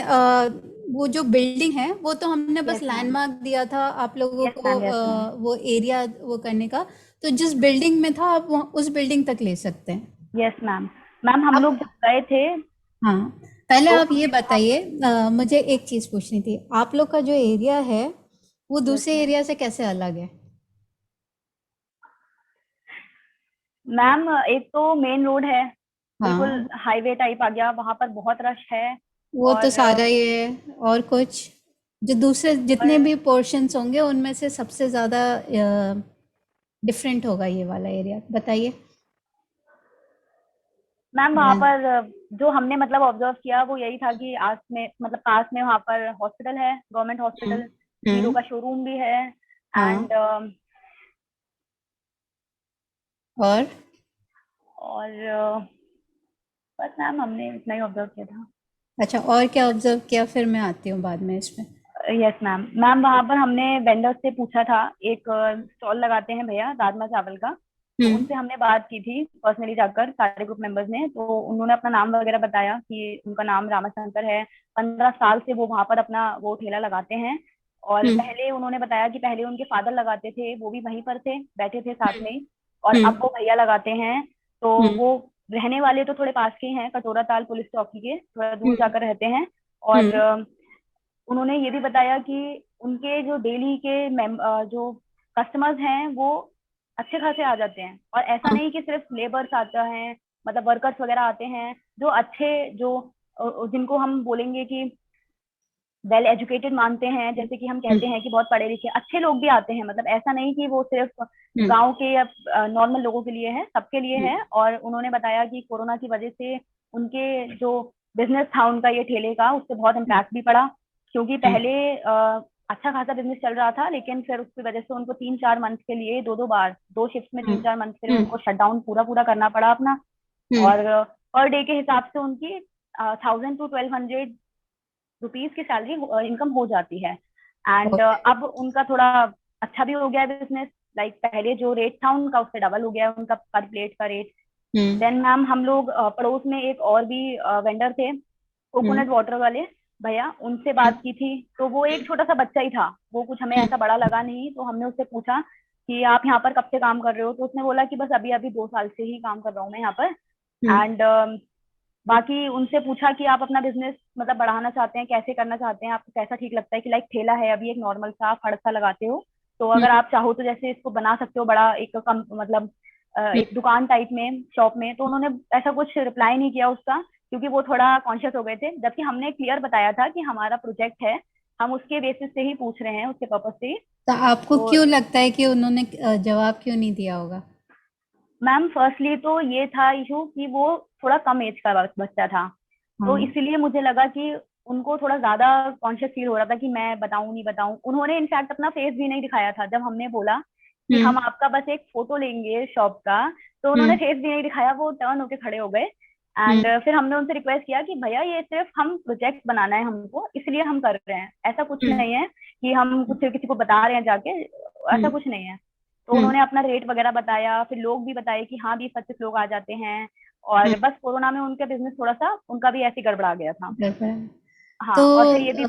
वो जो बिल्डिंग है वो तो हमने बस लैंडमार्क दिया था आप लोगों को वो एरिया वो करने का, तो जिस बिल्डिंग में था आप उस बिल्डिंग तक ले सकते हैं। Yes ma'am. मैम हम लोग जब गए थे, हाँ पहले आप ये बताइए, मुझे एक चीज पूछनी थी, आप लोग का जो एरिया है वो दूसरे एरिया से कैसे अलग है? मैम एक तो मेन रोड है, बिल्कुल हाईवे टाइप आ गया, वहां पर बहुत रश है। वो तो सारा ही है, और कुछ जो दूसरे जितने भी पोर्शंस होंगे उनमें से सबसे ज्यादा डिफरेंट होगा ये वाला एरिया, बताइए। मैम वहाँ पर जो हमने मतलब ऑब्जर्व किया वो यही था कि आस में मतलब पास में वहाँ पर हॉस्पिटल है, गवर्नमेंट हॉस्पिटल, हीरो का शोरूम भी है, एंड और बस मैम हमने इतना ही ऑब्जर्व किया था। अच्छा, और क्या ऑब्जर्व किया? फिर मैं आती हूँ बाद में इसमें। Yes ma'am. मैम वहाँ पर हमने वेंडर्स से पूछा था, एक स्टॉल लगाते हैं भैया राजमा चावल का, तो उनसे हमने बात की थी पर्सनली जाकर सारे ग्रुप मेंबर्स ने। तो उन्होंने अपना नाम वगैरह बताया कि उनका नाम रामाशंकर है, 15 साल से वो वहाँ पर अपना वो ठेला लगाते हैं। और पहले उन्होंने बताया कि पहले उनके फादर लगाते थे, वो भी वहीं पर थे, बैठे थे साथ में ही, और अब वो भैया लगाते हैं। तो वो रहने वाले तो थोड़े पास के हैं, कटोरा ताल पुलिस चौकी के थोड़ा दूर जाकर रहते हैं। और उन्होंने ये भी बताया कि उनके जो डेली के जो कस्टमर्स हैं वो अच्छे खासे आ जाते हैं, और ऐसा नहीं कि सिर्फ लेबर्स आता है, मतलब वर्कर्स वगैरह आते हैं जो अच्छे, जो जिनको हम बोलेंगे कि वेल एजुकेटेड मानते हैं, जैसे कि हम कहते हैं कि बहुत पढ़े लिखे अच्छे लोग भी आते हैं। मतलब ऐसा नहीं कि वो सिर्फ गांव के या नॉर्मल लोगों के लिए है, सबके लिए है। और उन्होंने बताया कि कोरोना की वजह से उनके जो बिजनेस था उनका ये ठेले का, उससे बहुत इम्पैक्ट भी पड़ा, क्योंकि पहले अच्छा खासा बिजनेस चल रहा था, लेकिन फिर उसकी वजह से उनको 3-4 मंथ के लिए 2-2 बार 2 शिफ्ट में 3-4 मंथ के लिए उनको शटडाउन पूरा करना पड़ा अपना। और पर डे के हिसाब से उनकी 1000 to 1200 रुपीज की सैलरी इनकम हो जाती है। एंड अब उनका थोड़ा अच्छा भी हो गया है बिजनेस, लाइक पहले जो रेट था उनका उससे डबल हो गया है उनका पर प्लेट का रेट। देन मैम हम लोग पड़ोस में एक और भी वेंडर थे, कोकोनट वाटर वाले भैया, उनसे बात की थी। तो वो एक छोटा सा बच्चा ही था, वो कुछ हमें ऐसा बड़ा लगा नहीं। तो हमने उससे पूछा कि आप यहाँ पर कब से काम कर रहे हो? तो उसने बोला कि बस अभी 2 साल से ही काम कर रहा हूँ मैं यहाँ पर। एंड बाकी उनसे पूछा कि आप अपना बिजनेस मतलब बढ़ाना चाहते हैं, कैसे करना चाहते हैं, आपको कैसा ठीक लगता है कि लाइक ठेला है अभी एक नॉर्मल सा फड़ सा लगाते हो, तो अगर आप चाहो तो जैसे इसको बना सकते हो बड़ा एक कम मतलब एक दुकान टाइप में, शॉप में। तो उन्होंने ऐसा कुछ रिप्लाई नहीं किया उसका, क्योंकि वो थोड़ा कॉन्शियस हो गए थे। जबकि हमने क्लियर बताया था कि हमारा प्रोजेक्ट है, हम उसके बेसिस से ही पूछ रहे हैं, उसके पर्पज से। तो आपको क्यों लगता है कि उन्होंने जवाब क्यों नहीं दिया होगा? मैम फर्स्टली तो ये था इशू कि वो थोड़ा कम एज का बच्चा था, तो इसलिए मुझे लगा कि उनको थोड़ा ज्यादा कॉन्शियस फील हो रहा था कि मैं बताऊं नहीं बताऊं। उन्होंने इनफैक्ट अपना फेस भी नहीं दिखाया था जब हमने बोला कि हम आपका बस एक फोटो लेंगे शॉप का, तो उन्होंने फेस भी नहीं दिखाया, वो टर्न होके खड़े हो गए। एंड फिर हमने उनसे रिक्वेस्ट किया कि भैया ये सिर्फ हम प्रोजेक्ट बनाना है हमको, इसलिए हम कर रहे हैं, ऐसा कुछ नहीं है कि हम कुछ किसी को बता रहे हैं जाके, ऐसा कुछ नहीं है। तो उन्होंने अपना रेट वगैरह बताया, फिर लोग भी बताए कि हाँ 20-25 लोग आ जाते हैं। और बस कोरोना में उनका बिजनेस थोड़ा सा उनका भी ऐसे गड़बड़ा गया था। हाँ, तो और फिर ये भी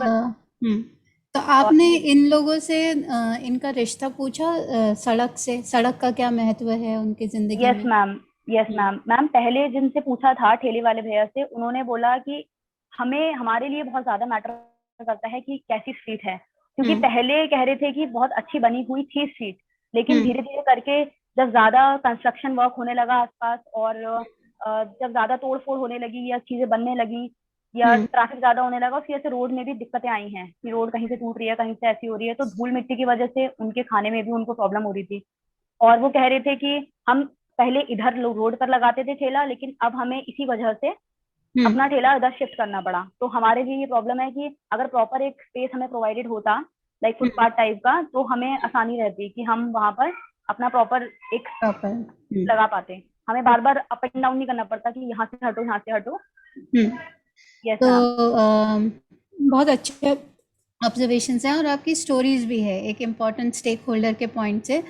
तो आपने इन लोगों से इनका रिश्ता पूछा सड़क से? सड़क का क्या महत्व है उनकी जिंदगी में? Yes ma'am, yes ma'am. Ma'am पहले जिनसे पूछा था ठेले वाले भैया से, उन्होंने बोला कि हमें हमारे लिए बहुत ज्यादा मैटर करता है कि कैसी स्ट्रीट है, क्योंकि पहले कह रहे थे कि बहुत अच्छी बनी हुई थी स्ट्रीट, लेकिन धीरे धीरे करके जब ज्यादा कंस्ट्रक्शन वर्क होने लगा आसपास, और जब ज्यादा तोड़फोड़ होने लगी या चीजें बनने लगी या ट्रैफिक ज्यादा होने लगा, उसकी वजह से रोड में भी दिक्कतें आई हैं कि रोड कहीं से टूट रही है, कहीं से ऐसी हो रही है। तो धूल मिट्टी की वजह से उनके खाने में भी उनको प्रॉब्लम हो रही थी। और वो कह रहे थे कि हम पहले इधर रोड पर लगाते थे ठेला, लेकिन अब हमें इसी वजह से अपना ठेला इधर शिफ्ट करना पड़ा। तो हमारे लिए ये प्रॉब्लम है कि अगर प्रॉपर एक स्पेस हमें प्रोवाइडेड होता लाइक फुटपाथ टाइप का, तो हमें आसानी रहती कि हम वहां पर अपना प्रॉपर एक लगा पाते, हमें बार बार अप एंड डाउन नहीं करना पड़ता कि यहाँ से हटो यहाँ से हटो। तो बहुत अच्छे ऑब्जर्वेशंस हैं और आपकी स्टोरीज भी है एक इम्पॉर्टेंट स्टेक होल्डर के पॉइंट से।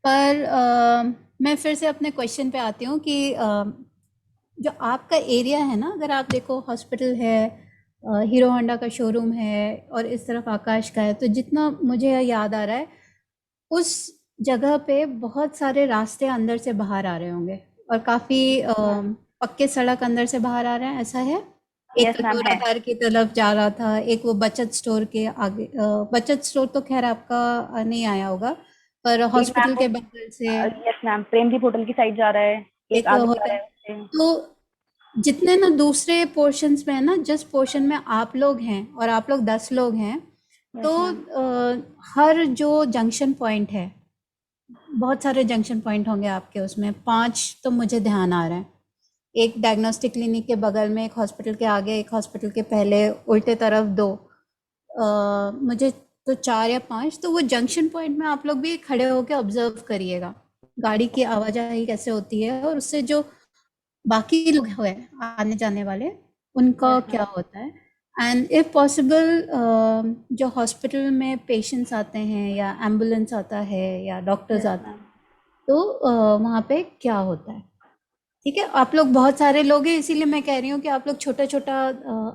पर मैं फिर से अपने क्वेश्चन पे आती हूँ कि जो आपका एरिया है ना, अगर आप देखो हॉस्पिटल है, हीरो होंडा का शोरूम है और इस तरफ आकाश का है, तो जितना मुझे याद आ रहा है उस जगह पे बहुत सारे रास्ते अंदर से बाहर आ रहे होंगे और काफी पक्के सड़क अंदर से बाहर आ रहे हैं, ऐसा है? एक कटोरा घर की तरफ जा रहा था, एक वो बचत स्टोर के आगे, बचत स्टोर तो खैर आपका नहीं आया होगा, पर हॉस्पिटल के बगल से यस मैम प्रेमदीप होटल की साइड जा रहा है, एक आगे जा रहा है। तो जितने ना दूसरे पोर्शंस में है ना, जिस पोर्शन में आप लोग हैं और आप लोग 10 लोग हैं, तो हर जो जंक्शन पॉइंट है, बहुत सारे जंक्शन पॉइंट होंगे आपके, उसमें 5 तो मुझे ध्यान आ रहा है। एक डायग्नोस्टिक क्लिनिक के बगल में, एक हॉस्पिटल के आगे, एक हॉस्पिटल के पहले, उल्टे तरफ 2, मुझे तो 4 या 5। तो वो जंक्शन पॉइंट में आप लोग भी खड़े होकर ऑब्जर्व करिएगा गाड़ी की आवाजाही कैसे होती है, और उससे जो बाकी लोग हैं आने जाने वाले, उनका क्या होता है। एंड इफ पॉसिबल जो हॉस्पिटल में पेशेंट्स आते हैं या एम्बुलेंस आता है या डॉक्टर्स आते हैं, तो वहाँ पे क्या होता है। ठीक है, आप लोग बहुत सारे लोग हैं, इसीलिए मैं कह रही हूँ कि आप लोग छोटा छोटा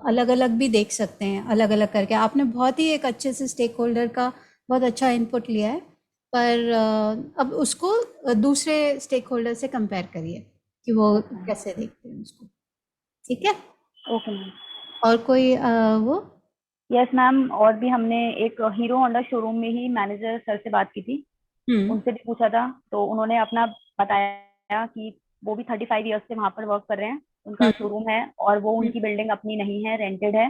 अलग अलग भी देख सकते हैं, अलग अलग करके। आपने बहुत ही एक अच्छे से स्टेक होल्डर का बहुत अच्छा इनपुट लिया है, पर अब उसको दूसरे स्टेक होल्डर से कंपेयर करिए कि वो कैसे देखते हैं उसको। ठीक है, ओके मैम। और कोई वो? यस मैम, और भी हमने एक हीरो होंडा शोरूम में ही मैनेजर सर से बात की थी, उनसे भी पूछा था, तो उन्होंने अपना बताया कि वो भी 35 ईयर्स से वहाँ पर वर्क कर रहे हैं, उनका शोरूम है और वो उनकी बिल्डिंग अपनी नहीं है, रेंटेड है।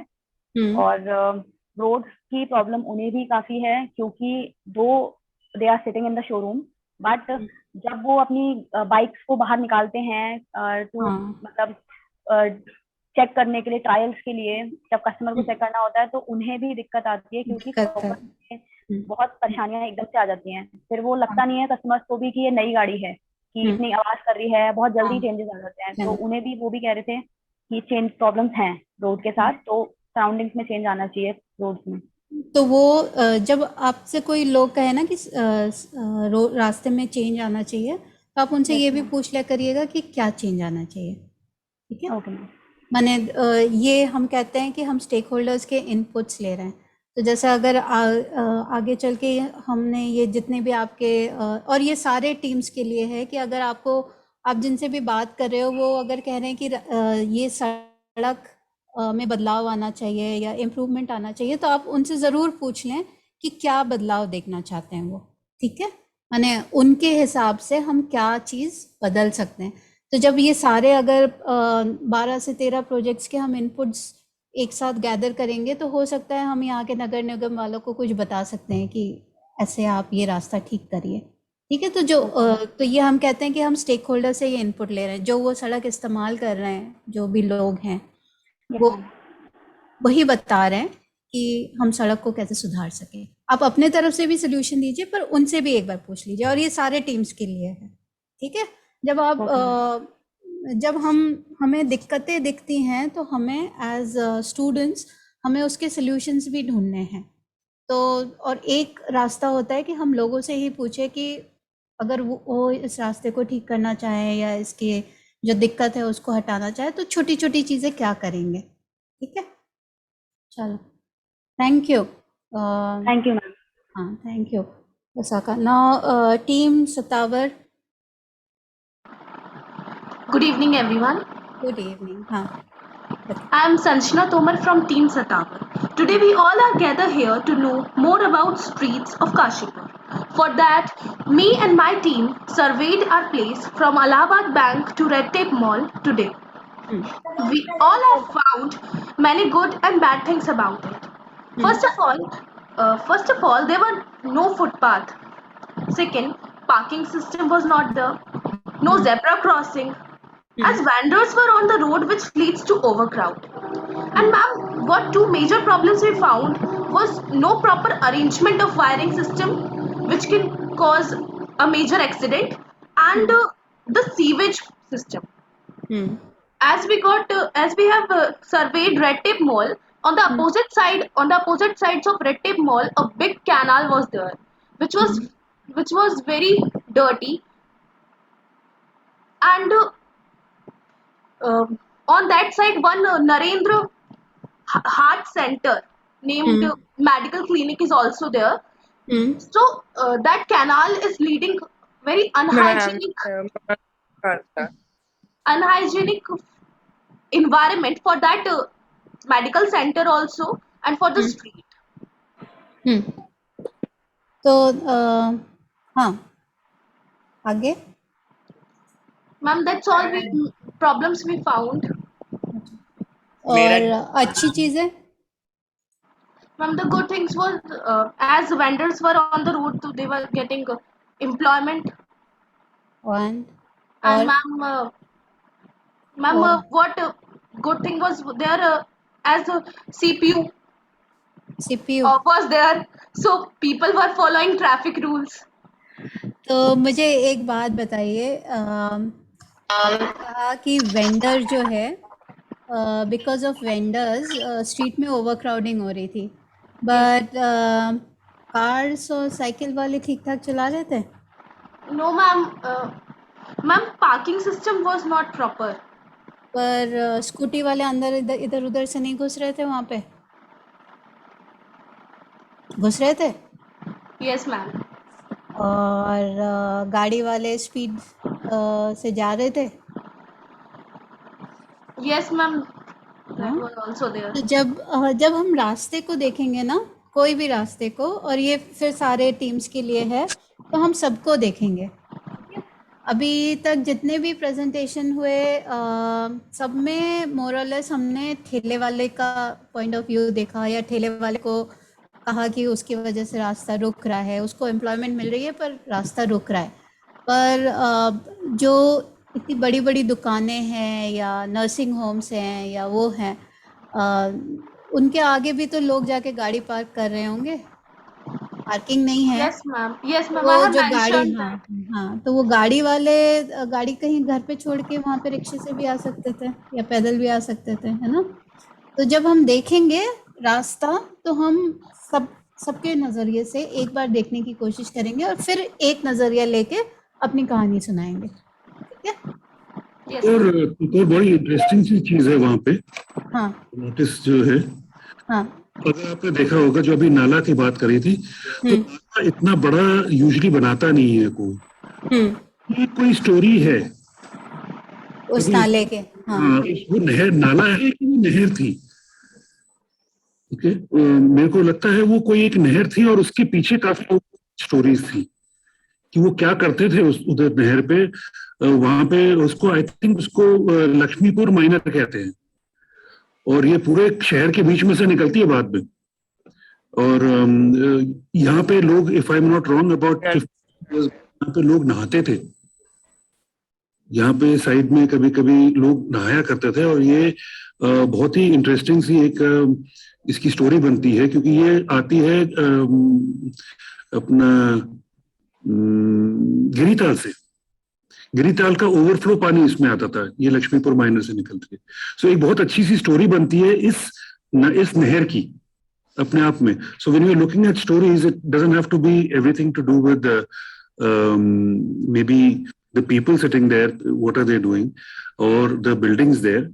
और रोड की प्रॉब्लम उन्हें भी काफी है, क्योंकि though they are sitting in the showroom, but जब वो अपनी बाइक्स को बाहर निकालते हैं टू मतलब चेक करने के लिए, ट्रायल्स के लिए, जब कस्टमर को चेक करना होता है तो उन्हें भी दिक्कत आती है, क्योंकि बहुत परेशानियां एकदम से आ जाती हैं। फिर वो लगता नहीं है कस्टमर्स को भी कि ये नई गाड़ी है, कि इतनी आवाज कर रही है, बहुत जल्दी चेंजेस आ जाते हैं। तो उन्हें भी वो भी कह रहे थे कि चेंज प्रॉब्लम्स हैं रोड के साथ, तो सराउंडिंग्स में चेंज आना चाहिए रोड में। तो वो जब आपसे कोई लोग कहे ना कि रास्ते में चेंज आना चाहिए, तो आप उनसे ये भी पूछ लिया करिएगा कि क्या चेंज आना चाहिए। ठीक है, ओके। माने ये हम कहते हैं कि हम स्टेक होल्डर्स के इनपुट्स ले रहे हैं। तो जैसे अगर आगे चल के हमने ये जितने भी आपके और ये सारे टीम्स के लिए है कि अगर आपको, आप जिनसे भी बात कर रहे हो, वो अगर कह रहे हैं कि ये सड़क में बदलाव आना चाहिए या इम्प्रूवमेंट आना चाहिए, तो आप उनसे ज़रूर पूछ लें कि क्या बदलाव देखना चाहते हैं वो। ठीक है, माने उनके हिसाब से हम क्या चीज़ बदल सकते हैं। तो जब ये सारे अगर 12 से 13 प्रोजेक्ट्स के हम इनपुट्स एक साथ गैदर करेंगे, तो हो सकता है हम यहाँ के नगर निगम वालों को कुछ बता सकते हैं कि ऐसे आप ये रास्ता ठीक करिए। ठीक है, तो जो तो ये हम कहते हैं कि हम स्टेक होल्डर से ये इनपुट ले रहे हैं, जो वो सड़क इस्तेमाल कर रहे हैं, जो भी लोग हैं वो वही बता रहे हैं कि हम सड़क को कैसे सुधार सके। आप अपने तरफ से भी सोल्यूशन दीजिए, पर उनसे भी एक बार पूछ लीजिए, और ये सारे टीम्स के लिए है। ठीक है, जब आप जब हमें दिक्कतें दिखती हैं, तो हमें एज स्टूडेंट्स हमें उसके सॉल्यूशंस भी ढूंढने हैं। तो और एक रास्ता होता है कि हम लोगों से ही पूछे कि अगर वो इस रास्ते को ठीक करना चाहे या इसके जो दिक्कत है उसको हटाना चाहे, तो छोटी छोटी चीज़ें क्या करेंगे। ठीक है, चलो, thank you. Thank you ma'am. हाँ, thank you Vishakha. Now team Satavar. Good evening, everyone. Good evening. I am Sanjna Tomar from Team Satavar. Today we all are gathered here to know more about streets of Kashipur. For that, me and my team surveyed our place from Allahabad Bank to Red Tape Mall today. We all have found many good and bad things about it. First of all, there were no footpath. Second, parking system was not there. No zebra crossing. As vendors were on the road, which leads to overcrowd. And ma'am, what two major problems we found was no proper arrangement of wiring system, which can cause a major accident, and the sewage system. As we have surveyed Red Tape Mall, on the opposite sides of Red Tape Mall, a big canal was there, which was very dirty, and on that side, one Narendra Heart Center named Medical Clinic is also there. So that canal is leading very unhygienic environment for that medical center also, and for the street. तो हाँ, आगे Ma'am, that's all problems we found. और अच्छी चीजें? Ma'am, the good things was as vendors were on the road, so they were getting employment. And ma'am, what good thing was there as a CPU was there, so people were following traffic rules. तो मुझे एक बात बताइए, कहा कि vendor जो है because of vendors street में ओवरक्राउडिंग हो रही थी, बट कार्स और साइकिल वाले ठीक ठाक चला रहे थे. No, ma'am. Ma'am, parking system was not proper. पर स्कूटी वाले अंदर इधर उधर से नहीं घुस रहे थे वहां पे? घुस रहे थे? Yes, ma'am. और गाड़ी वाले स्पीड से जा रहे थे? Yes, ma'am. That was also there. तो जब हम रास्ते को देखेंगे ना, कोई भी रास्ते को, और ये फिर सारे टीम्स के लिए है, तो हम सबको देखेंगे. अभी तक जितने भी प्रेजेंटेशन हुए सब में मोरलेस हमने ठेले वाले का पॉइंट ऑफ व्यू देखा, या ठेले वाले को कहा कि उसकी वजह से रास्ता रुक रहा है, उसको एम्प्लॉयमेंट मिल रही है पर रास्ता रुक रहा है. पर जो इतनी बड़ी बड़ी दुकानें हैं या नर्सिंग होम्स हैं या वो हैं, उनके आगे भी तो लोग जाके गाड़ी पार्क कर रहे होंगे, पार्किंग नहीं है. Yes, ma'am. Yes, ma'am. वो I have जो गाड़ी, mentioned हाँ that. हाँ, तो वो गाड़ी वाले गाड़ी कहीं घर पे छोड़ के वहाँ पे रिक्शे से भी आ सकते थे या पैदल भी आ सकते थे, है ना. तो जब हम देखेंगे रास्ता, तो हम सबके नजरिए से एक बार देखने की कोशिश करेंगे और फिर एक नजरिया लेके अपनी कहानी सुनाएंगे. ठीक है. और बड़ी इंटरेस्टिंग सी चीज है वहाँ पे. हाँ. नोटिस जो है, हाँ, अगर आपने देखा होगा, जो अभी नाला की बात करी थी, तो नाला इतना बड़ा यूजुअली बनाता नहीं है कोई. ये कोई स्टोरी है उस नाले के. हाँ. वो नहर नाला है कि वो नहर थी. ओके, मेरे को लगता है वो कोई एक नहर थी और उसके पीछे काफी स्टोरीज थी कि वो क्या करते थे उस उधर नहर पे. वहां पे उसको, आई थिंक उसको लक्ष्मीपुर माइनर कहते हैं, और ये पूरे शहर के बीच में से निकलती है बाद में. और यहाँ पे लोग, if I am not wrong, about यहाँ पे लोग नहाते थे. यहाँ पे साइड में कभी कभी लोग नहाया करते थे. और ये बहुत ही इंटरेस्टिंग सी एक इसकी स्टोरी बनती है, क्योंकि ये आती है अपना गिरिताल से. गिरिताल का ओवरफ्लो पानी इसमें आता था, ये लक्ष्मीपुर माइनर से निकलती है. सो एक बहुत अच्छी सी स्टोरी बनती है इस नहर की अपने आप में. So when you are looking at stories, it doesn't have to be everything to do with maybe the people sitting there, what are they doing, और the buildings there.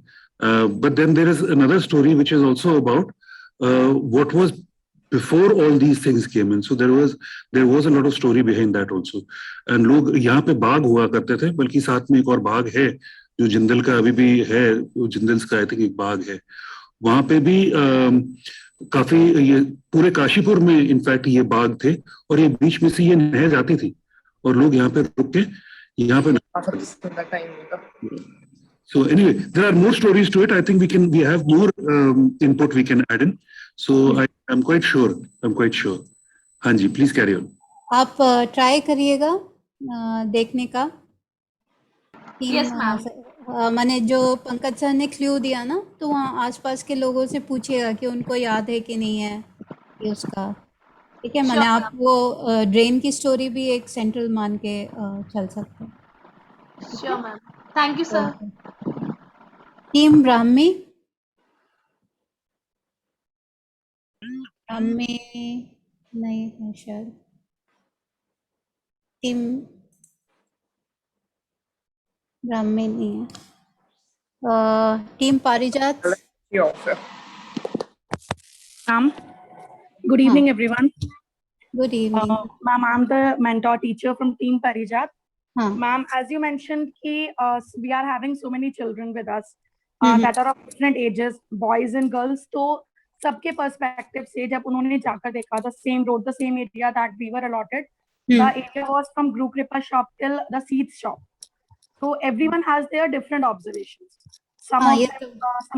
But then there is another story which is also about what was before all these things came in. So there was a lot of story behind that also. And लोग यहाँ पे बाग हुआ करते थे, बल्कि साथ में एक और बाग है जो जिंदल का अभी भी है, जिंदल्स का आई थिंक एक बाग है. वहां पे भी काफी, ये पूरे काशीपुर में इनफैक्ट ये बाग थे, और ये बीच में से ये नहर जाती थी और लोग यहाँ पे रुक के यहाँ पे. So anyway, there are more stories to it. I think we have more input we can add in. So I'm quite sure. हाँ जी, please carry on. आप ट्राई करिएगा देखने का. Yes, ma'am. मैंने जो पंकज सर ने क्लू दिया ना, तो वहाँ आसपास के लोगों से पूछिएगा कि उनको याद है कि नहीं है ये उसका. ठीक है. मैंने आपको ड्रेन की स्टोरी भी एक सेंट्रल मान के चल सकते हैं. Sure, ma'am. Thank you, sir. Team Brahmi. नहीं है शायद. टीम ब्राह्मी नहीं है. टीम पारिजात. Ma'am, good evening, everyone. Good evening. Ma'am, I'm the mentor teacher from Team Parijat. Ma'am, as you mentioned, we are having so many children with us that are of different ages, boys and girls. तो सबके perspective से जब उन्होंने जाकर देखा, the same road, the same area that we were allotted, the area was from Guru Kripa shop till the seeds shop. So everyone has their different observations. Some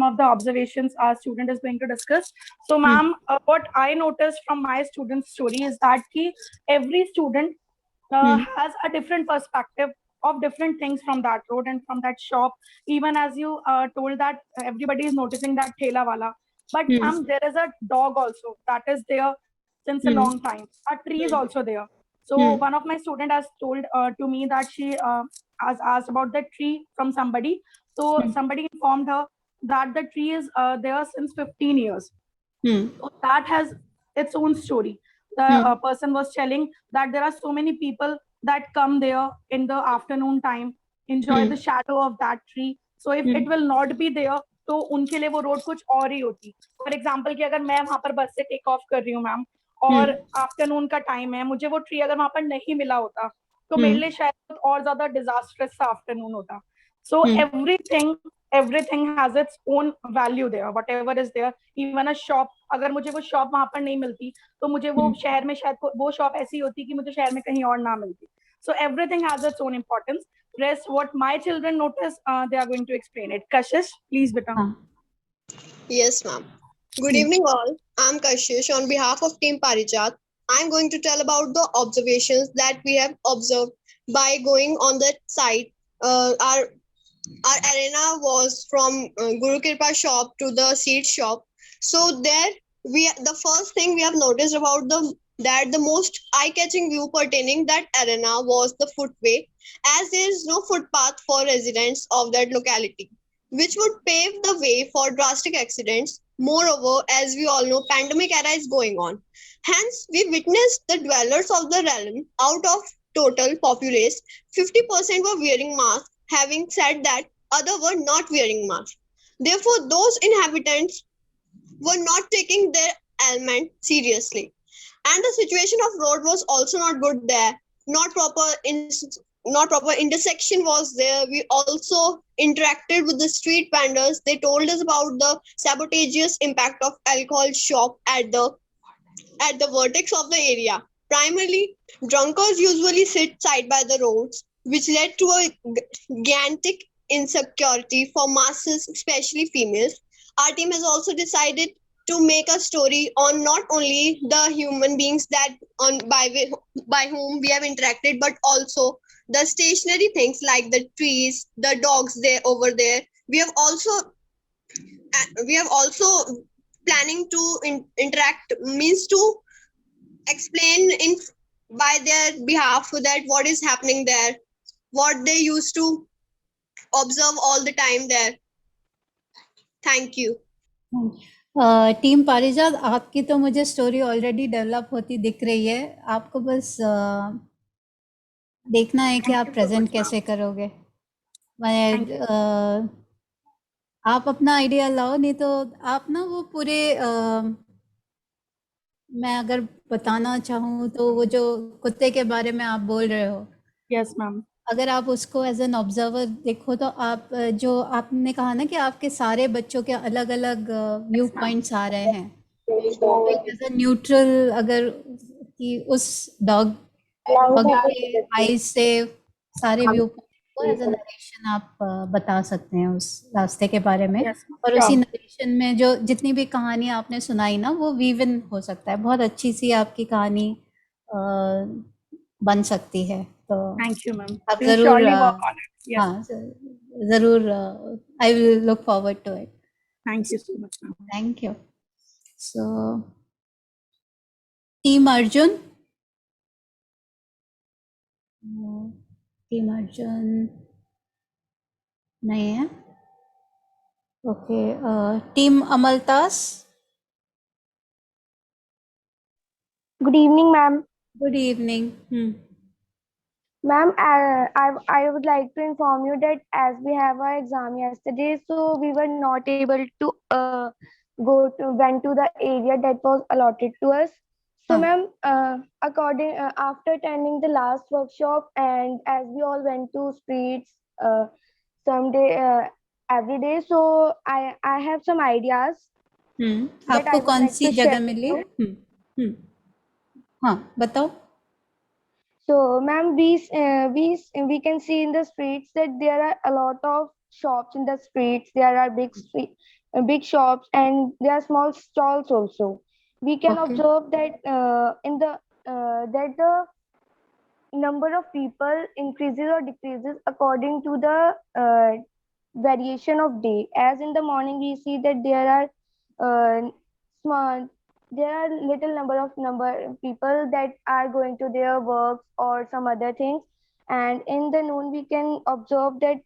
of the observations our student is going to discuss. So, ma'am, what I noticed from my student's story is that every student has a different perspective of different things from that road and from that shop. Even as you told that everybody is noticing that thela wala, but there is a dog also that is there since a long time. A tree is also there. So one of my student has told to me that has asked about the tree from somebody. So somebody informed her that the tree is there since 15 years. So that has its own story. The person was telling that there are so many people that come there in the afternoon time, enjoy the shadow of that tree. So if it will not be there, तो उनके लिए वो road कुछ और ही होती. For example कि अगर मैं वहां पर बस से टेक ऑफ कर रही हूँ मैम, और आफ्टरनून का टाइम है, मुझे वो ट्री अगर वहां पर नहीं मिला होता तो मेरे लिए शायद और ज्यादा डिजास्ट्रस आफ्टरनून होता. So everything has its own value there, whatever is there. Even a shop, अगर मुझे वो शॉप वहां पर नहीं मिलती तो मुझे वो शहर में शायद वो शॉप ऐसी होती कि मुझे शहर में कहीं और ना मिलती. So everything has its own importance. Rest what my children notice, they are going to explain it. Kashish, please beta. Yes, ma'am. Good evening, all. I'm Kashish. On behalf of Team Parijat, I'm going to tell about the observations that we have observed by going on the site. Our arena was from Guru Kirpa shop to the seed shop. So there, the first thing we have noticed about the most eye-catching view pertaining that arena was the footway, as there is no footpath for residents of that locality, which would pave the way for drastic accidents. Moreover, as we all know, pandemic era is going on. Hence, we witnessed the dwellers of the realm, out of total populace, 50% were wearing masks. Having said that, others were not wearing masks. Therefore, those inhabitants were not taking their ailment seriously. And the situation of road was also not good there. Not proper intersection was there. We also interacted with the street vendors. They told us about the sabotageous impact of alcohol shop at the vertex of the area. Primarily, drunkards usually sit side by the roads, which led to a gigantic insecurity for masses, especially females. Our team has also decided to make a story on not only the human beings by whom we have interacted, but also the stationary things like the trees, the dogs there over there. We have also planning to interact, means to explain by their behalf that what is happening there, what they used to observe all the time there. Thank you. Team पारिजात, आपकी तो मुझे story already develop होती दिख रही है. आपको बस देखना है कि आप प्रेजेंट कैसे करोगे. मैं आप अपना आइडिया लाओ, नहीं तो आप ना वो पूरे मैं अगर बताना चाहूँ तो वो जो कुत्ते के बारे में आप बोल रहे हो, यस मैम, अगर आप उसको एज एन ऑब्जर्वर देखो तो आप जो आपने कहा ना कि आपके सारे बच्चों के अलग अलग व्यू पॉइंट्स आ रहे हैं, एज अ न्यूट्रल, अगर कि उस डॉग के आईज से सारे व्यू पॉइंट को एज अ नरेशन आप बता सकते हैं उस रास्ते के बारे में. और उसी नरेशन में जो जितनी भी कहानी आपने सुनाई ना, वो वीवन हो सकता है. बहुत अच्छी सी आपकी कहानी बन सकती है. तो थैंक यू मैम, आप जरूर, हाँ जरूर, I will look forward to it. Thank you so much ma'am. Thank you. So team Arjun, team Arjun नहीं है. Okay, team Amaltas. Good evening ma'am. Good evening. Ma'am, I would like to inform you that as we have our exam yesterday, so we were not able to went to the area that was allotted to us. So, ma'am, after attending the last workshop, and as we all went to streets every day, so I have some ideas. आपको कौन सी जगह मिली? हाँ, बताओ. So, ma'am, we can see in the streets that there are a lot of shops in the streets. There are big shops, and there are small stalls also. We can observe that that the number of people increases or decreases according to the variation of day. As in the morning, we see that there are little number of people that are going to their works or some other things, And in the noon, we can observe that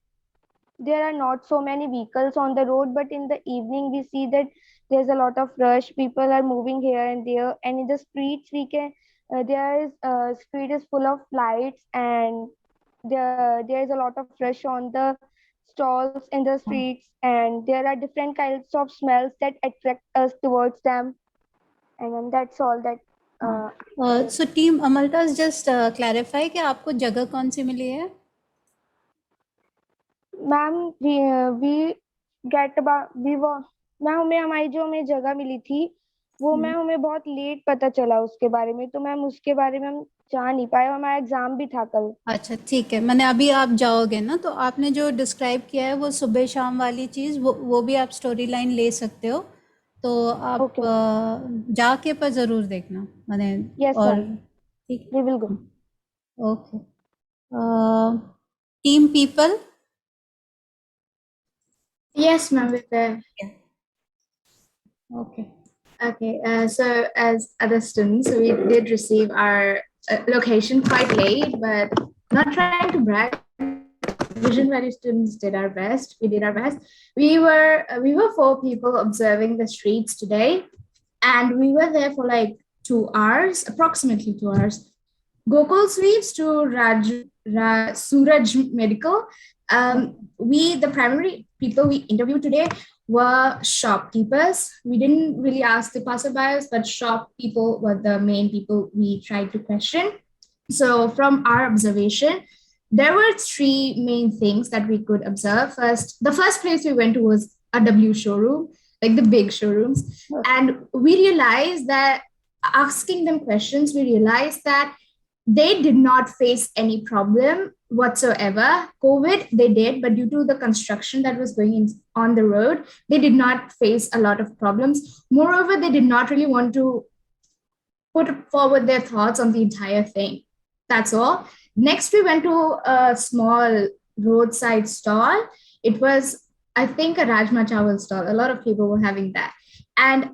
there are not so many vehicles on the road, but in the evening, we see that there's a lot of rush. People are moving here and there, and in the streets, we can there is street is full of lights, and there is a lot of rush on the stalls in the streets, and there are different kinds of smells that attract us towards them. And then that's all that. So team Amaltas, just clarify कि आपको जगह कौन सी मिली है? Ma'am we get ma'am हमें जो हमें जगह मिली थी वो मैम हमें बहुत लेट पता चला उसके बारे में, तो मैम उसके बारे में हम जा नहीं पाए, हमारा एग्जाम भी था कल। अच्छा ठीक है, मैंने अभी आप जाओगे ना, तो आपने जो डिस्क्राइब किया है वो सुबह शाम वाली चीज, वो भी आप स्टोरी लाइन ले सकते हो, तो आप जाके पर जरूर देखना मैंने। यस और ठीक है, बिल्कुल। Okay, team people. Yes, ma'am, we're there. Okay. Okay, so as other students, we did receive our location quite late, but not trying to brag. Vision Valley students did our best. We did our best. We were 4 people observing the streets today, and we were there for like 2 hours, approximately 2 hours. Gokul Sweeps to Suraj Medical. The primary people we interviewed today were shopkeepers. We didn't really ask the passerbys, but shop people were the main people we tried to question. So from our observation, there were 3 main things that we could observe. The first place we went to was a W showroom, like the big showrooms. And we realized that asking them questions, we realized that they did not face any problem whatsoever. COVID, they did, but due to the construction that was going on the road, they did not face a lot of problems. Moreover, they did not really want to put forward their thoughts on the entire thing. That's all. Next, we went to a small roadside stall. It was, I think, a Rajma Chawal stall. A lot of people were having that. And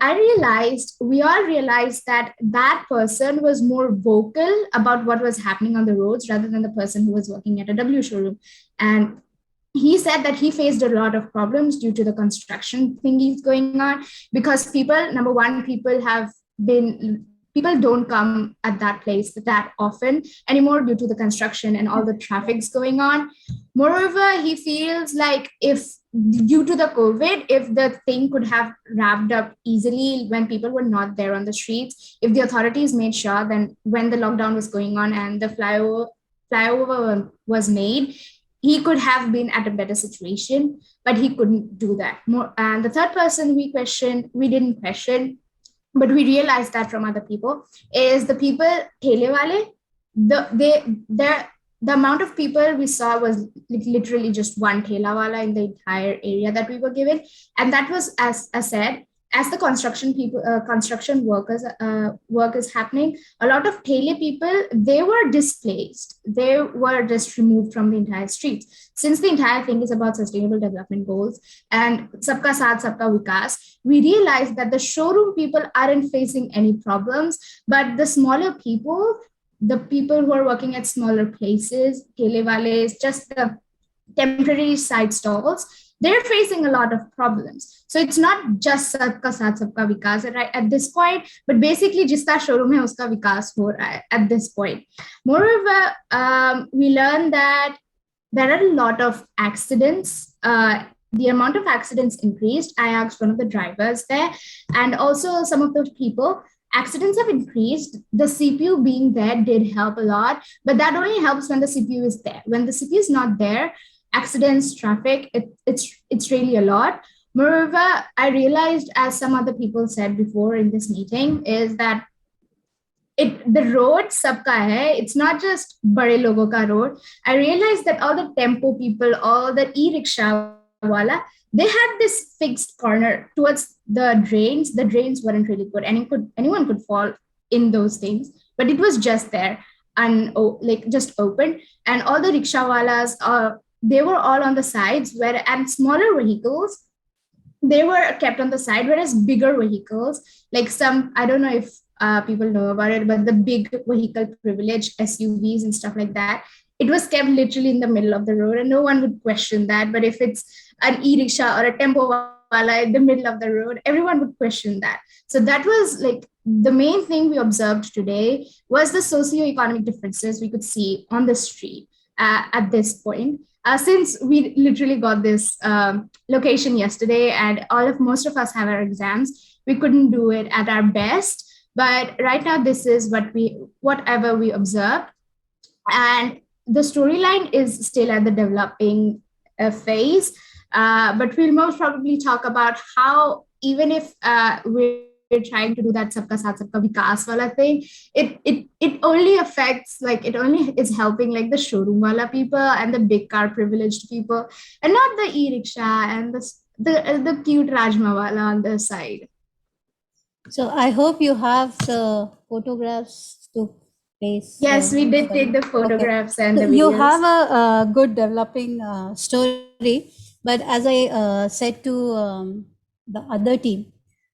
we all realized that that person was more vocal about what was happening on the roads rather than the person who was working at a W showroom. And he said that he faced a lot of problems due to the construction thingies going on, because number one, people don't come at that place that often anymore due to the construction and all the traffic's going on. Moreover, he feels like due to the COVID, if the thing could have wrapped up easily when people were not there on the streets, if the authorities made sure, then when the lockdown was going on and the flyover was made, he could have been at a better situation, but he couldn't do that. And the third person we didn't question, but we realized that from other people, is the people, thele wale, the amount of people we saw was literally just one thela wala in the entire area that we were given. And that was, as I said, as the construction work is happening, a lot of thele people, they were displaced. They were just removed from the entire streets. Since the entire thing is about sustainable development goals and sabka saath, sabka vikas, we realized that the showroom people aren't facing any problems, but the smaller people, the people who are working at smaller places, thele wales, just the temporary side stalls, they're facing a lot of problems. So it's not just sabka saath, sabka vikas right at this point, but basically jiska showroom hai uska vikas ho raha hai at this point. Moreover, we learned that there are a lot of accidents. The amount of accidents increased. I asked one of the drivers there, and also some of those people, accidents have increased. The CPU being there did help a lot, but that only helps when the CPU is there. When the CPU is not there, accidents, traffic, it's really a lot. Moreover, I realized, as some other people said before in this meeting, is that the road sabka hai, it's not just bade logo ka road. I realized that all the tempo people, all the e-rickshaw wala, they had this fixed corner towards the drains. The drains weren't really good. Anyone could fall in those things, but it was just there and just open. And all the rickshaw walas, they were all on the sides, and smaller vehicles, they were kept on the side, whereas bigger vehicles, like some, I don't know if people know about it, but the big vehicle privilege, SUVs and stuff like that, it was kept literally in the middle of the road and no one would question that. But if it's an e-rickshaw or a tempo wala in the middle of the road, everyone would question that. So that was like the main thing we observed today was the socio-economic differences we could see on the street at this point. Since we literally got this location yesterday and most of us have our exams, we couldn't do it at our best. But right now, this is whatever we observed. And the storyline is still at the developing phase. But we'll most probably talk about how, even if we're trying to do that sabka saath sabka vikas wala thing, it only affects, like, it only is helping like the showroom wala people and the big car privileged people, and not the e-rickshaw and the cute Rajma wala on the side. So I hope you have the photographs to place. Yes, we did take the photographs and the videos. You have a good developing story, but as I said to the other team,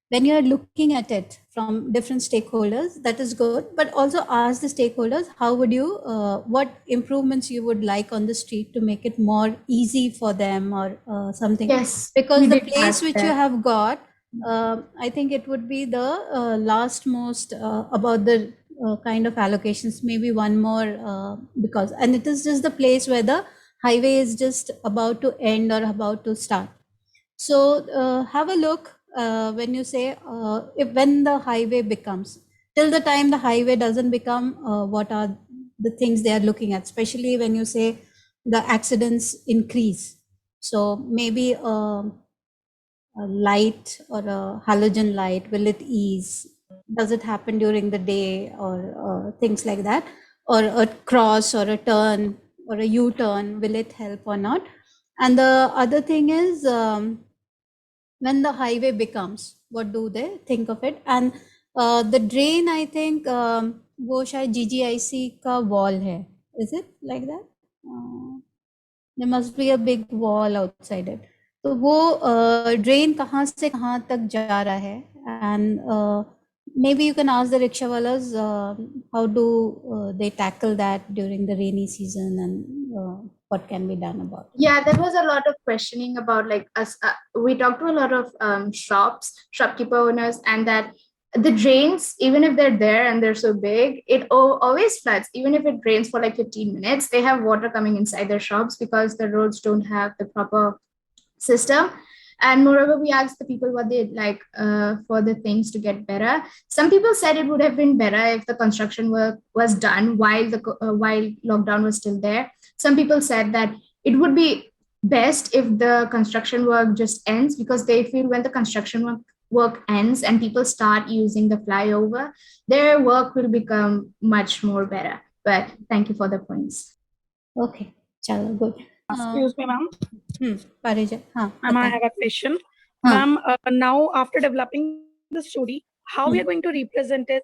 when you are looking at it from different stakeholders, that is good, but also ask the stakeholders, how would you, what improvements you would like on the street to make it more easy for them or something. Yes, because the place which you have got, I think it would be the last most about the kind of allocations, maybe one more because, and it is just the place where the highway is just about to end or about to start. So have a look when you say when the highway becomes, till the time the highway doesn't become, what are the things they are looking at, especially when you say the accidents increase. So maybe a light or a halogen light, will it ease? Does it happen during the day or things like that? Or a cross or a turn or a U-turn, will it help or not? And the other thing is, when the highway becomes, what do they think of it? And the drain, I think वो शायद GGIC का wall है. Is it like that? There must be a big wall outside it. तो वो drain कहाँ से कहाँ तक जा रहा है? And maybe you can ask the rickshawalas how do they tackle that during the rainy season, and what can be done about it. Yeah, there was a lot of questioning about, like, us. We talked to a lot of shopkeeper owners, and that the drains, even if they're there and they're so big, it always floods. Even if it rains for like 15 minutes, they have water coming inside their shops because the roads don't have the proper system. And moreover, we asked the people what they'd like for the things to get better. Some people said it would have been better if the construction work was done while lockdown was still there. Some people said that it would be best if the construction work just ends, because they feel when the construction work ends and people start using the flyover, their work will become much more better. But thank you for the points. Okay, chalo, good. Excuse me, ma'am. Parijat, Ma'am, I have a question. Ma'am, now after developing the story, how we are going to represent it?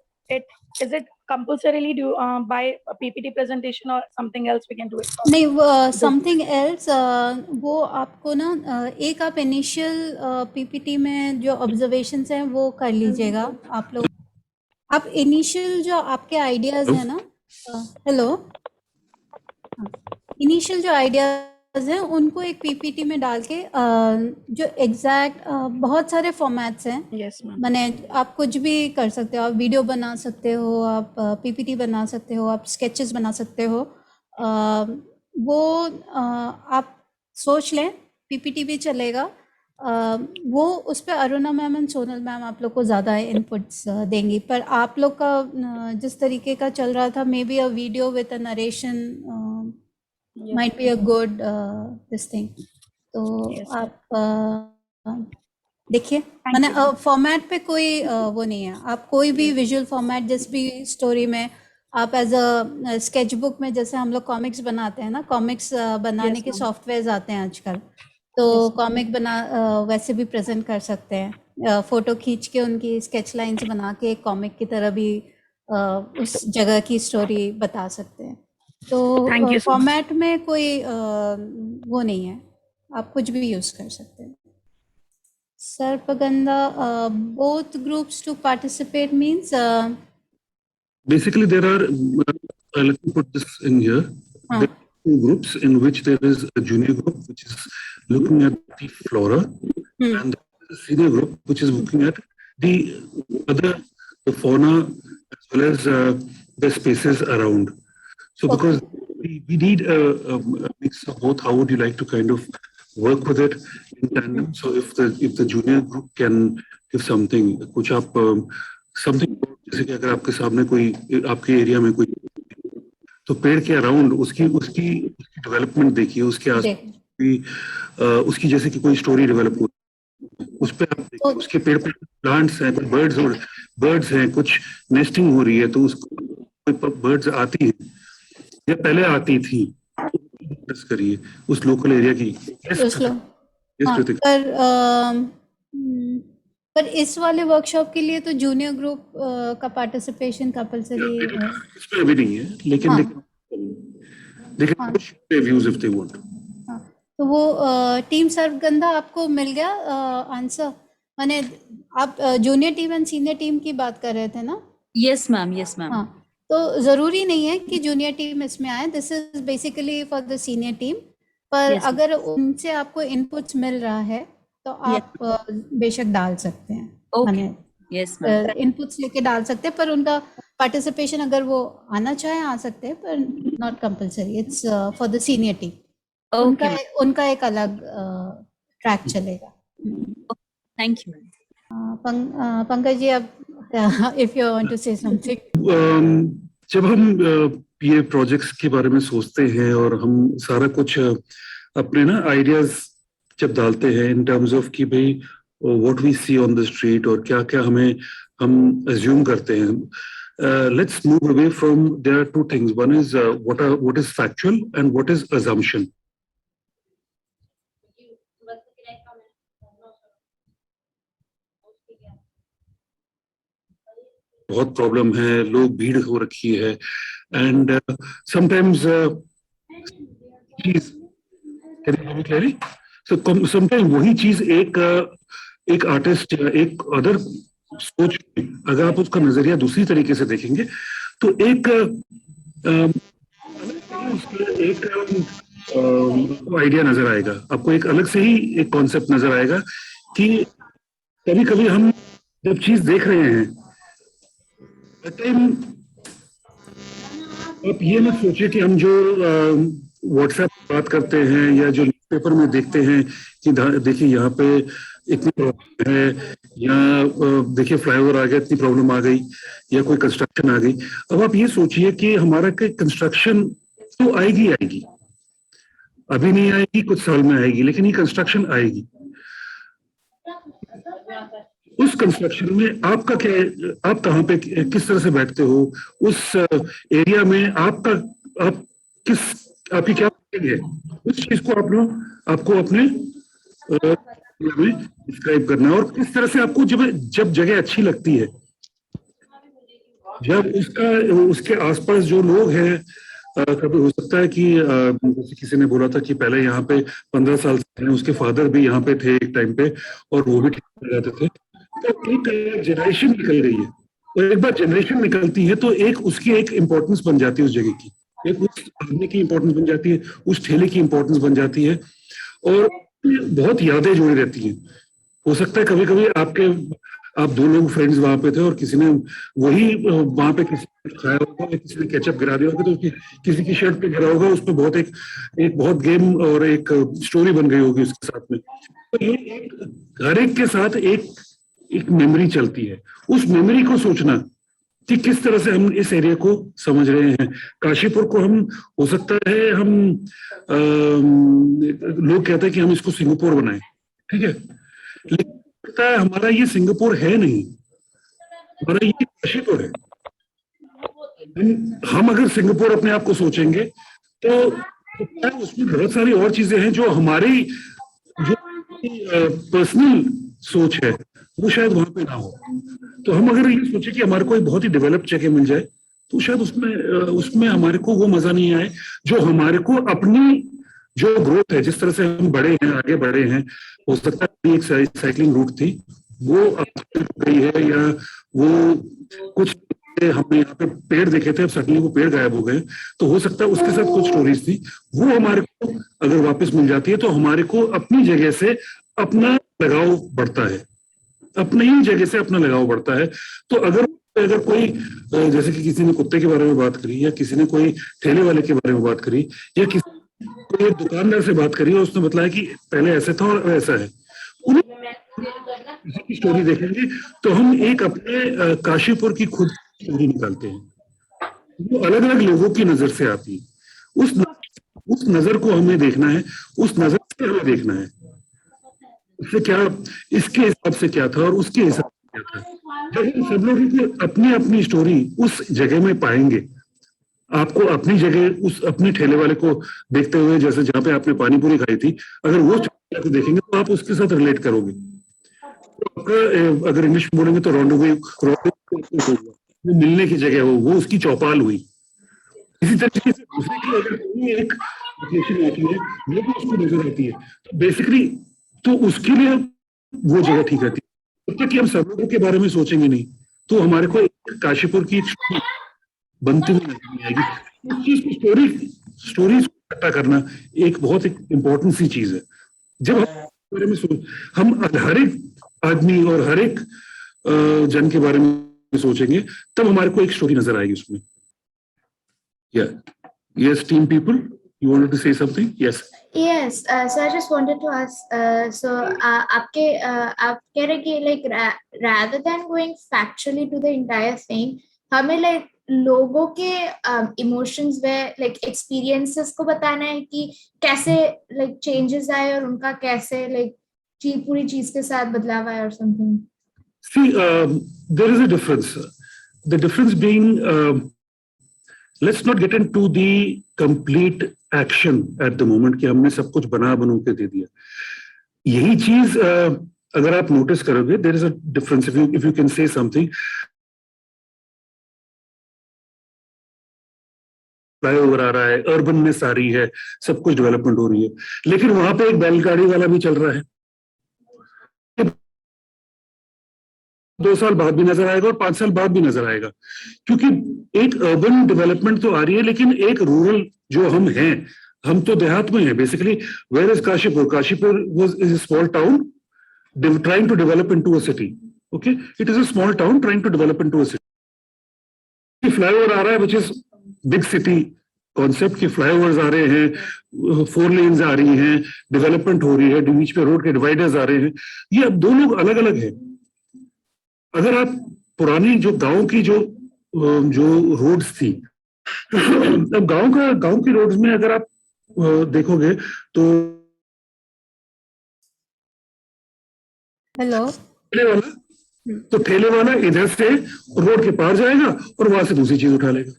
Is it compulsorily do by a PPT presentation or something else we can do it? नहीं, something else, वो आपको ना एक आप initial PPT में जो observations हैं वो कर लीजिएगा आप लोग. आप initial जो आपके ideas हैं ना, hello, initial जो ideas हैं उनको एक PPT में डाल के जो exact बहुत सारे formats हैं. Yes, ma'am. माने आप कुछ भी कर सकते हो, आप वीडियो बना सकते हो, आप PPT बना सकते हो, आप sketches बना सकते हो. वो आप सोच लें, PPT भी चलेगा. वो उस पर Aruna ma'am and Sonal ma'am आप लोग को ज़्यादा इनपुट्स देंगी, पर आप लोग का जिस तरीके का चल रहा था, may be a video with a narration might be a good this thing. तो आप देखिए, माने फॉर्मेट पे कोई वो नहीं है. आप कोई भी विजुअल फॉर्मेट, जिस भी स्टोरी में आप एज अ स्केच बुक में, जैसे हम लोग कॉमिक्स बनाते हैं ना, कॉमिक्स बनाने के सॉफ्टवेयर आते हैं आजकल, तो कॉमिक बना वैसे भी प्रेजेंट कर सकते हैं. फोटो खींच के उनकी स्केच लाइंस बना के कॉमिक की तरह भी उस जगह की स्टोरी बता सकते हैं. तो फॉर्मेट में कोई वो नहीं है, आप कुछ भी यूज कर सकते हैं. Sarpaganda, both groups to participate means basically there are let me put this in here. two groups in which there is a junior group which is looking at the flora, and the senior group which is looking at the fauna as well as the spaces around. So because we need a mix of both, how would you like to kind of work with it in tandem? So if the junior group can give something, कुछ आप something, जैसे कि अगर आपके सामने कोई आपके area में कोई तो पेड़ के अराउंड उसकी डेवलपमेंट देखिए, उसके आसपास उसकी जैसे कि कोई स्टोरी डेवलप हो, उस पे आप देखिए, उसके पेड़ पे प्लांट्स हैं, कुछ बर्ड्स हैं, कुछ नेस्टिंग हो रही है, तो उसको कोई बर्ड्स आती हैं या पहले आती थी, करिए उस लोकल एरिया की। पर इस वाले वर्कशॉप के लिए तो जूनियर ग्रुप का पार्टिसिपेशन कंपलसरी इसमें अभी नहीं है, लेकिन व्यूज इफ दे वांट। तो वो टीम सरगंधा आपको मिल गया आंसर? माने आप junior team and senior team की बात कर रहे थे ना? Yes ma'am, yes ma'am. हाँ, तो जरूरी नहीं है कि जूनियर टीम इसमें आए, this is basically for the senior team, पर अगर उनसे आपको इनपुट्स मिल रहा है तो आप बेशक डाल सकते हैं, इनपुट्स लेके डाल सकते हैं, पर उनका पार्टिसिपेशन अगर वो आना चाहे आ सकते हैं, पर not compulsory, it's for the senior team. उनका एक अलग ट्रैक चलेगा। Thank you. पंकज जी, अब if you want to say something. जब हम ये प्रोजेक्ट्स के बारे में सोचते हैं और हम सारा कुछ अपने ना आइडियाज जब डालते हैं इन टर्म्स ऑफ कि भाई what we see on the street और क्या क्या हम अज्यूम करते हैं, let's move away from, there are two things, one is what is factual and what is assumption. बहुत प्रॉब्लम है, लोग भीड़ हो रखी है, एंड समटाइम्स समटाइम वही चीज एक आर्टिस्ट या एक अदर सोच, अगर आप उसका नजरिया दूसरी तरीके से देखेंगे तो एक आइडिया नजर आएगा, आपको एक अलग से ही एक कॉन्सेप्ट नजर आएगा कि कभी कभी हम जब चीज देख रहे हैं टाइम, आप ये मत सोचिए कि हम जो व्हाट्सएप बात करते हैं या जो न्यूज़पेपर में देखते हैं कि देखिए यहाँ पे इतनी प्रॉब्लम है, या देखिए फ्लाईओवर आ गया, इतनी प्रॉब्लम आ गई, या कोई कंस्ट्रक्शन आ गई। अब आप ये सोचिए कि हमारा कंस्ट्रक्शन तो आएगी, अभी नहीं आएगी, कुछ साल में आएगी, लेकिन ये कंस्ट्रक्शन आएगी। उस कंस्ट्रक्शन में आपका क्या, आप कहाँ पे किस तरह से बैठते हो उस एरिया में, आपकी क्या है, उस चीज को आपको अपने में डिस्क्राइब करना है, और किस तरह से आपको जब जगह अच्छी लगती है, जब उसके आसपास जो लोग हैं, कभी हो सकता है कि जैसे किसी ने बोला था कि पहले यहाँ पे 15 साल से उसके फादर भी यहाँ पे थे एक टाइम पे और वो भी ठीक जाते थे, तो एक जनरेशन निकल गई है, और एक बार जनरेशन निकलती है तो उसकी एक इम्पोर्टेंस बन जाती है उस जगह की, एक उस आदमी की इम्पोर्टेंस बन जाती है, उस ठेले की इम्पोर्टेंस बन जाती है, और बहुत यादें जुड़ी रहती हैं। हो सकता है कभी कभी आप दो लोग फ्रेंड्स वहां पे थे और किसी ने वही वहां पे किसी ने खाया होगा, किसी ने केचप गिरा दिया होगा, तो किसी की शर्ट पे गिरा होगा, उसमें बहुत एक बहुत गेम और एक स्टोरी बन गई होगी उसके साथ में। तो ये हर एक के साथ एक मेमोरी चलती है, उस मेमोरी को सोचना कि किस तरह से हम इस एरिया को समझ रहे हैं। काशीपुर को हम, हो सकता है हम लोग कहते हैं कि हम इसको सिंगापुर बनाएं, ठीक है, लेकिन लगता है हमारा ये सिंगापुर है नहीं, हमारा ये काशीपुर है। हम अगर सिंगापुर अपने आप को सोचेंगे तो उसमें बहुत सारी और चीजें हैं जो हमारी जो पर्सनल सोच है वो शायद वहां पे ना हो। तो हम अगर ये सोचे कि हमारे को एक बहुत ही डेवलप्ड जगह मिल जाए तो शायद उसमें हमारे को वो मजा नहीं आए जो हमारे को अपनी जो ग्रोथ है, जिस तरह से हम बड़े हैं, आगे बढ़े हैं। हो सकता है एक साइकिलिंग रूट थी वो अब गई है, या वो कुछ हमने यहाँ पे पेड़ देखे थे, अब सडनली वो पेड़ गायब हो गए, तो हो सकता है उसके साथ कुछ स्टोरीज थी, वो हमारे को अगर वापस मिल जाती है तो हमारे को अपनी जगह से अपना लगाव बढ़ता है, अपनी ही जगह से अपना लगाव बढ़ता है। तो अगर कोई जैसे कि किसी ने कुत्ते के बारे में बात करी, या किसी ने कोई ठेले वाले के बारे में बात करी, या किसी कोई दुकानदार से बात करी और उसने बताया कि पहले ऐसे था और ऐसा है, उन्हें स्टोरी देखेंगे तो हम एक अपने काशीपुर की खुद स्टोरी निकालते हैं, वो अलग अलग लोगों की नजर से आती है। उस नजर को हमें देखना है, उस नजर से हमें देखना है उससे क्या, इसके हिसाब से क्या था और उसके हिसाब से क्या था। जब हम सब लोग अपनी अपनी स्टोरी उस जगह में पाएंगे, आपको अपनी जगह उस अपने ठेले वाले को देखते हुए, जैसे जहाँ पे आपने पानी पूरी खाई थी, अगर वो ठेले को देखेंगे तो आप उसके साथ रिलेट करोगे। तो आपका अगर इंग्लिश में बोलेंगे तो वो मिलने की जगह हो, वो उसकी चौपाल हुई। इसी तरीके से दूसरे की अगर कोई एक लोकेशन आती है, वो भी उसको नजर आती है, तो बेसिकली तो उसके लिए वो जगह ठीक रहती है। जब तक कि हम सब लोगों के बारे में सोचेंगे नहीं, तो हमारे को एक काशीपुर की बनती हुई नहीं आएगी। उस चीज की स्टोरीज को इकट्ठा करना एक बहुत इम्पोर्टेंट सी चीज है। जब बारे में हम हर एक आदमी और हर एक जन के बारे में सोचेंगे, तब हमारे को एक स्टोरी नजर आएगी उसमें। Yes, team people, you wanted to say something? Yes. Yes, so I just wanted to ask, आप कह रहे कि like rather than going factually to the entire thing, हमें like लोगों के इमोशंस व लाइक एक्सपीरियंसेस को बताना है कि कैसे लाइक चेंजेस आए और उनका कैसे लाइक पूरी चीज के साथ बदलाव आया और something. See, there is a difference. The difference being, let's not get into the complete action at the moment कि हमने सब कुछ बनू के दे दिया। यही चीज अगर आप नोटिस करोगे, there is a difference. If you can say something, flyover आ रहा है, अर्बननेस आ रही है, सब कुछ डेवलपमेंट हो रही है, लेकिन वहां पे एक बैलगाड़ी वाला भी चल रहा है। 2 साल बाद भी नजर आएगा और 5 साल बाद भी नजर आएगा, क्योंकि एक अर्बन डेवलपमेंट तो आ रही है, लेकिन एक रूरल जो हम हैं, हम तो देहात में हैं basically. Where is Kashipur? Kashipur is a small town trying to develop into a city. Okay, it is a small town trying to develop into a city. Flyover आ रहा है, which is big city concept के flyovers आ रहे हैं, 4 lens आ रही हैं, development हो रही है, बीच पे रोड के डिवाइडर्स आ रहे हैं। ये अब दो लोग अलग अलग हैं। अगर आप पुरानी जो गांव की जो रोड्स थी, अब गांव की रोड्स में अगर आप देखोगे तो ठेले वाला इधर से रोड के पार जाएगा और वहां से दूसरी चीज उठा लेगा।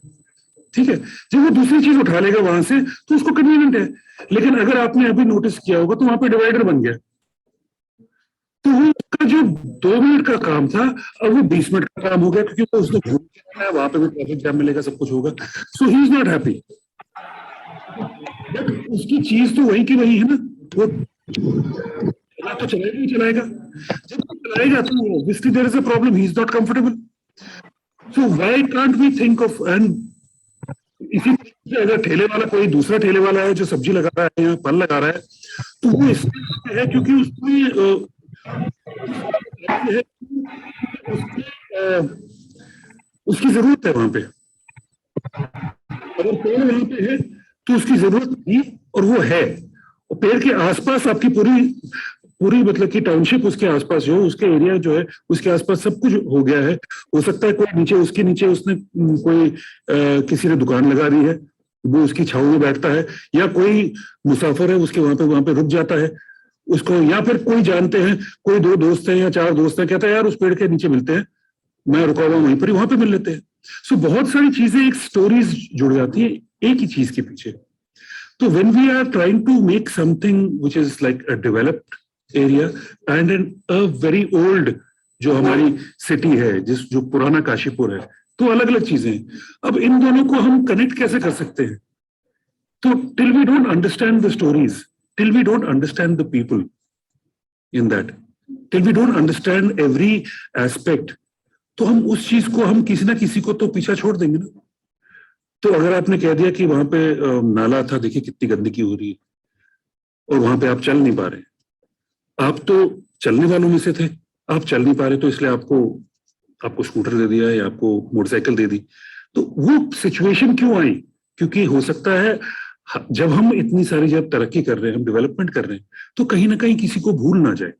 ठीक है, जब वो दूसरी चीज उठा लेगा वहां से तो उसको कन्वीनियंट है। लेकिन अगर आपने अभी नोटिस किया होगा तो वहां पे डिवाइडर बन गया, तो वो उसका जो 2 मिनट का काम था अब वो 20 मिनट का काम हो गया, क्योंकि वो उसने घूम के आया, वहां पे भी ट्रैफिक जाम मिलेगा, सब कुछ होगा। सो ही इज नॉट हैप्पी। उसकी चीज तो वही की वही है ना, वो तो चलाएगा ही चलाएगा। जब वो चलाएगा तो obviously there is a problem, he is not comfortable. So why can't we think of, and इसी तरीके से अगर ठेले वाला कोई दूसरा ठेले वाला है जो सब्जी लगा रहा है या फल लगा रहा है, तो वो इसलिए है क्योंकि उसकी जरूरत है वहां पे। अगर पेड़ वहां पे है तो उसकी जरूरत थी और वो है। और पेड़ के आसपास आपकी पूरी मतलब कि टाउनशिप उसके आसपास जो उसके एरिया जो है उसके आसपास सब कुछ हो गया है। हो सकता है कोई उसके नीचे उसने कोई किसी ने दुकान लगा दी है, वो उसकी छाव में बैठता है, या कोई मुसाफिर है उसके वहां पे रुक जाता है उसको, या फिर कोई जानते हैं, कोई 2 दोस्त हैं या 4 दोस्त हैं, कहता है यार उस पेड़ के नीचे मिलते हैं, मैं रुका हुआ वहीं पर, वहां पे मिल लेते हैं। सो बहुत सारी चीजें एक स्टोरीज जुड़ जाती है एक ही चीज के पीछे। तो when we are trying to make something which is like a developed area and an a very old जो हमारी सिटी है, जो पुराना काशीपुर है, तो अलग अलग चीजें हैं। अब इन दोनों को हम कनेक्ट कैसे कर सकते हैं? तो till we don't understand the stories, till we don't understand the people in that, till we don't understand every aspect, तो हम उस चीज को हम किसी ना किसी को तो पीछा छोड़ देंगे ना। तो अगर आपने कह दिया कि वहां पे नाला था, देखिए कितनी गंदगी हो रही है, और वहां पे आप चल नहीं पा रहे, आप तो चलने वालों में से थे, आप चल नहीं पा रहे तो इसलिए आपको स्कूटर दे दिया या आपको मोटरसाइकिल दे दी। तो वो सिचुएशन क्यों आई? क्योंकि हो सकता है जब हम इतनी सारी जब तरक्की कर रहे हैं, हम डेवलपमेंट कर रहे हैं, तो कहीं ना कहीं किसी को भूल ना जाए।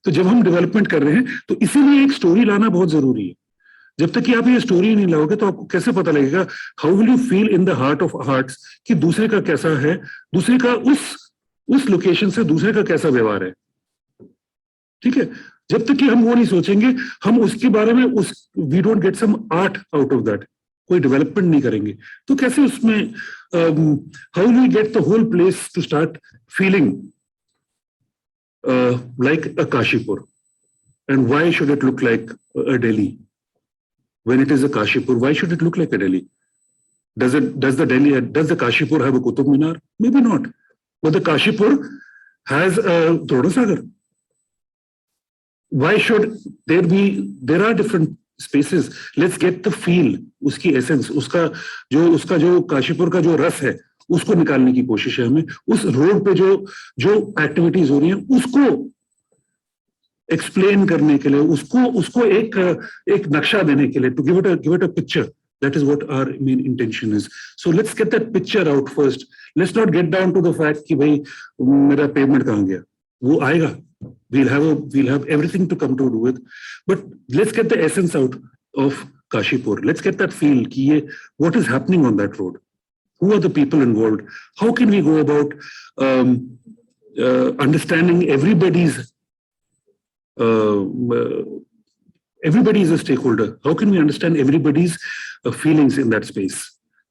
तो जब हम डेवलपमेंट कर रहे हैं तो इसीलिए एक स्टोरी लाना बहुत जरूरी है। जब तक कि आप ये स्टोरी नहीं लाओगे तो आपको कैसे पता लगेगा, how will you feel in the heart of hearts कि दूसरे का कैसा है, दूसरे का उस लोकेशन से दूसरे का कैसा व्यवहार है। ठीक है, जब तक कि हम वो नहीं सोचेंगे, हम उसके बारे में we don't get some art out of that, कोई डेवलपमेंट नहीं करेंगे, तो कैसे उसमें how will we get the whole place to start feeling like a Kashipur? And why should it look like a Delhi? When it is a Kashipur, why should it look like a Delhi? Does the Kashipur have a Qutub Minar? Maybe not. But the Kashipur has a Dronasagar. Why should there are different spaces. Let's get the feel, उसकी essence, उसका जो काशीपुर का जो रस है उसको निकालने की कोशिश है हमें। उस रोड पे जो एक्टिविटीज हो रही हैं उसको एक्सप्लेन करने के लिए, उसको एक नक्शा देने के लिए, to give it a picture. That is what our main intention is. So let's get that picture out first. Let's not get down to the fact कि भाई मेरा payment कहाँ गया, वो आएगा। We'll have everything to come to do with, but let's get the essence out of Kashipur. Let's get that feel कि ये what is happening on that road. Who are the people involved? How can we go about understanding everybody's everybody is a stakeholder. How can we understand everybody's feelings in that space?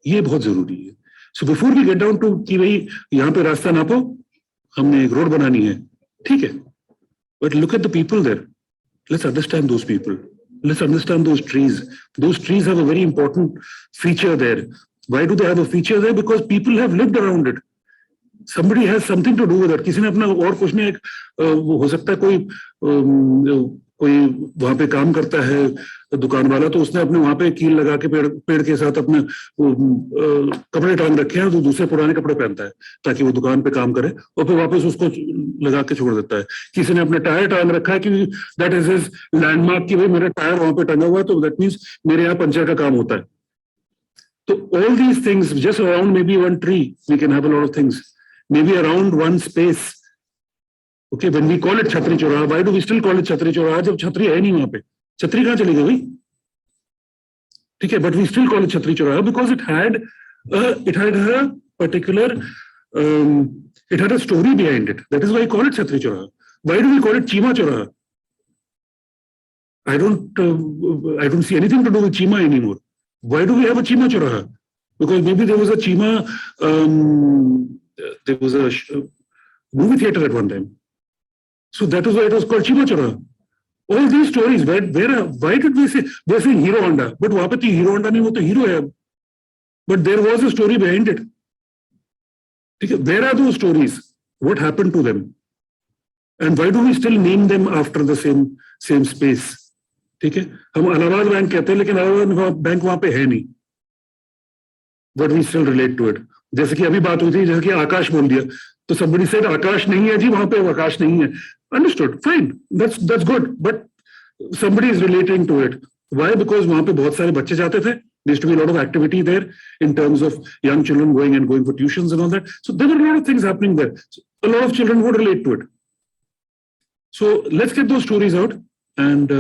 ये बहुत जरूरी है. So before we get down to कि भाई यहाँ पे रास्ता नापो, हमने एक रोड बनानी है, ठीक है, but look at the people there. Let's understand those people. Let's understand those trees. Those trees have a very important feature there. Why do they have a feature there? Because people have lived around it. Somebody has something to do with it. किसी ने अपना और कुछ नहीं, हो सकता है कोई वहां पे काम करता है दुकान वाला, तो उसने अपने वहां पे कील लगा के पेड़ के साथ अपने कपड़े टांग रखे हैं, तो दूसरे पुराने कपड़े पहनता है ताकि वो दुकान पे काम करे, और फिर वापस उसको लगा के छोड़ देता है। किसी ने अपने टायर टांग रखा है कि दैट इज हिज लैंडमार्क कि भाई मेरा टायर वहां पे टंगा हुआ है, तो दैट मीन्स मेरे यहाँ पंचर का काम होता है। तो all these things just around maybe one tree, we can have a lot of things. Maybe around one space. Okay, when we call it Chhatri Chauraha, why do we still call it Chhatri Chauraha? जब छतरी है नहीं वहां पे, छतरी कहाँ चली गई भाई? ठीक है, but we still call it Chhatri Chauraha because it had a particular it had a story behind it. That is why I call it Chhatri Chauraha. Why do we call it Chima Chauraha? I don't see anything to do with Chima anymore. Why do we have a Chima Chauraha? Because maybe there was a Chima there was a movie theater at one time. So that is why it was called Chima Chauraha. All these stories, why did we say, they're saying Hero Honda, but वहां पे तो Hero Honda नहीं, वो तो Hero है। But there was a story behind it. ठीक है, where are those stories? What happened to them? And why do we still name them after the same space? ठीक है, हम अलाहाबाद बैंक कहते हैं, लेकिन अलाहाबाद बैंक वहां पे है नहीं, but we still relate to it. जैसे कि अभी बात हुई थी, जैसे कि आकाश बोल दिया, तो somebody said आकाश नहीं है जी, वहां पे आकाश नहीं है. Understood, fine, that's good, but somebody is relating to it. Why? Because वहां पे बहुत सारे बच्चे जाते थे. There used to be a lot of activity there in terms of young children going for tuitions and all that. So there were a lot of things happening there. So a lot of children would relate to it. So let's get those stories out, and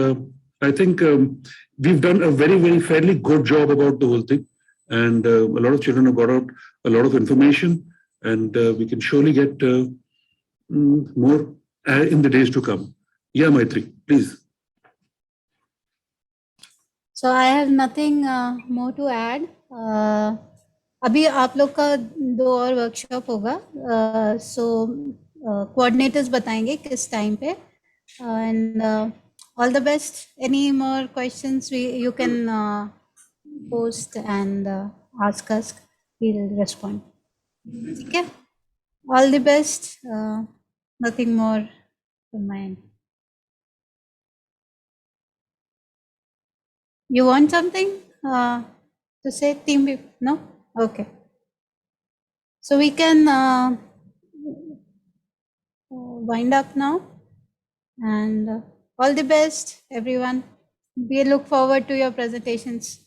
I think we've done a very, very fairly good job about the whole thing, and a lot of children have got out a lot of information, and we can surely get more in the days to come. Yeah, Maitri, please. So I have nothing more to add. अभी आप लोग का 2 और workshop होगा, so coordinators बताएंगे किस time पे, and all the best. Any more questions you can post and ask us. We'll respond. ठीक है, all the best. Nothing more from my end. You want something to say, team? No? Okay. So we can wind up now. And all the best, everyone. We look forward to your presentations.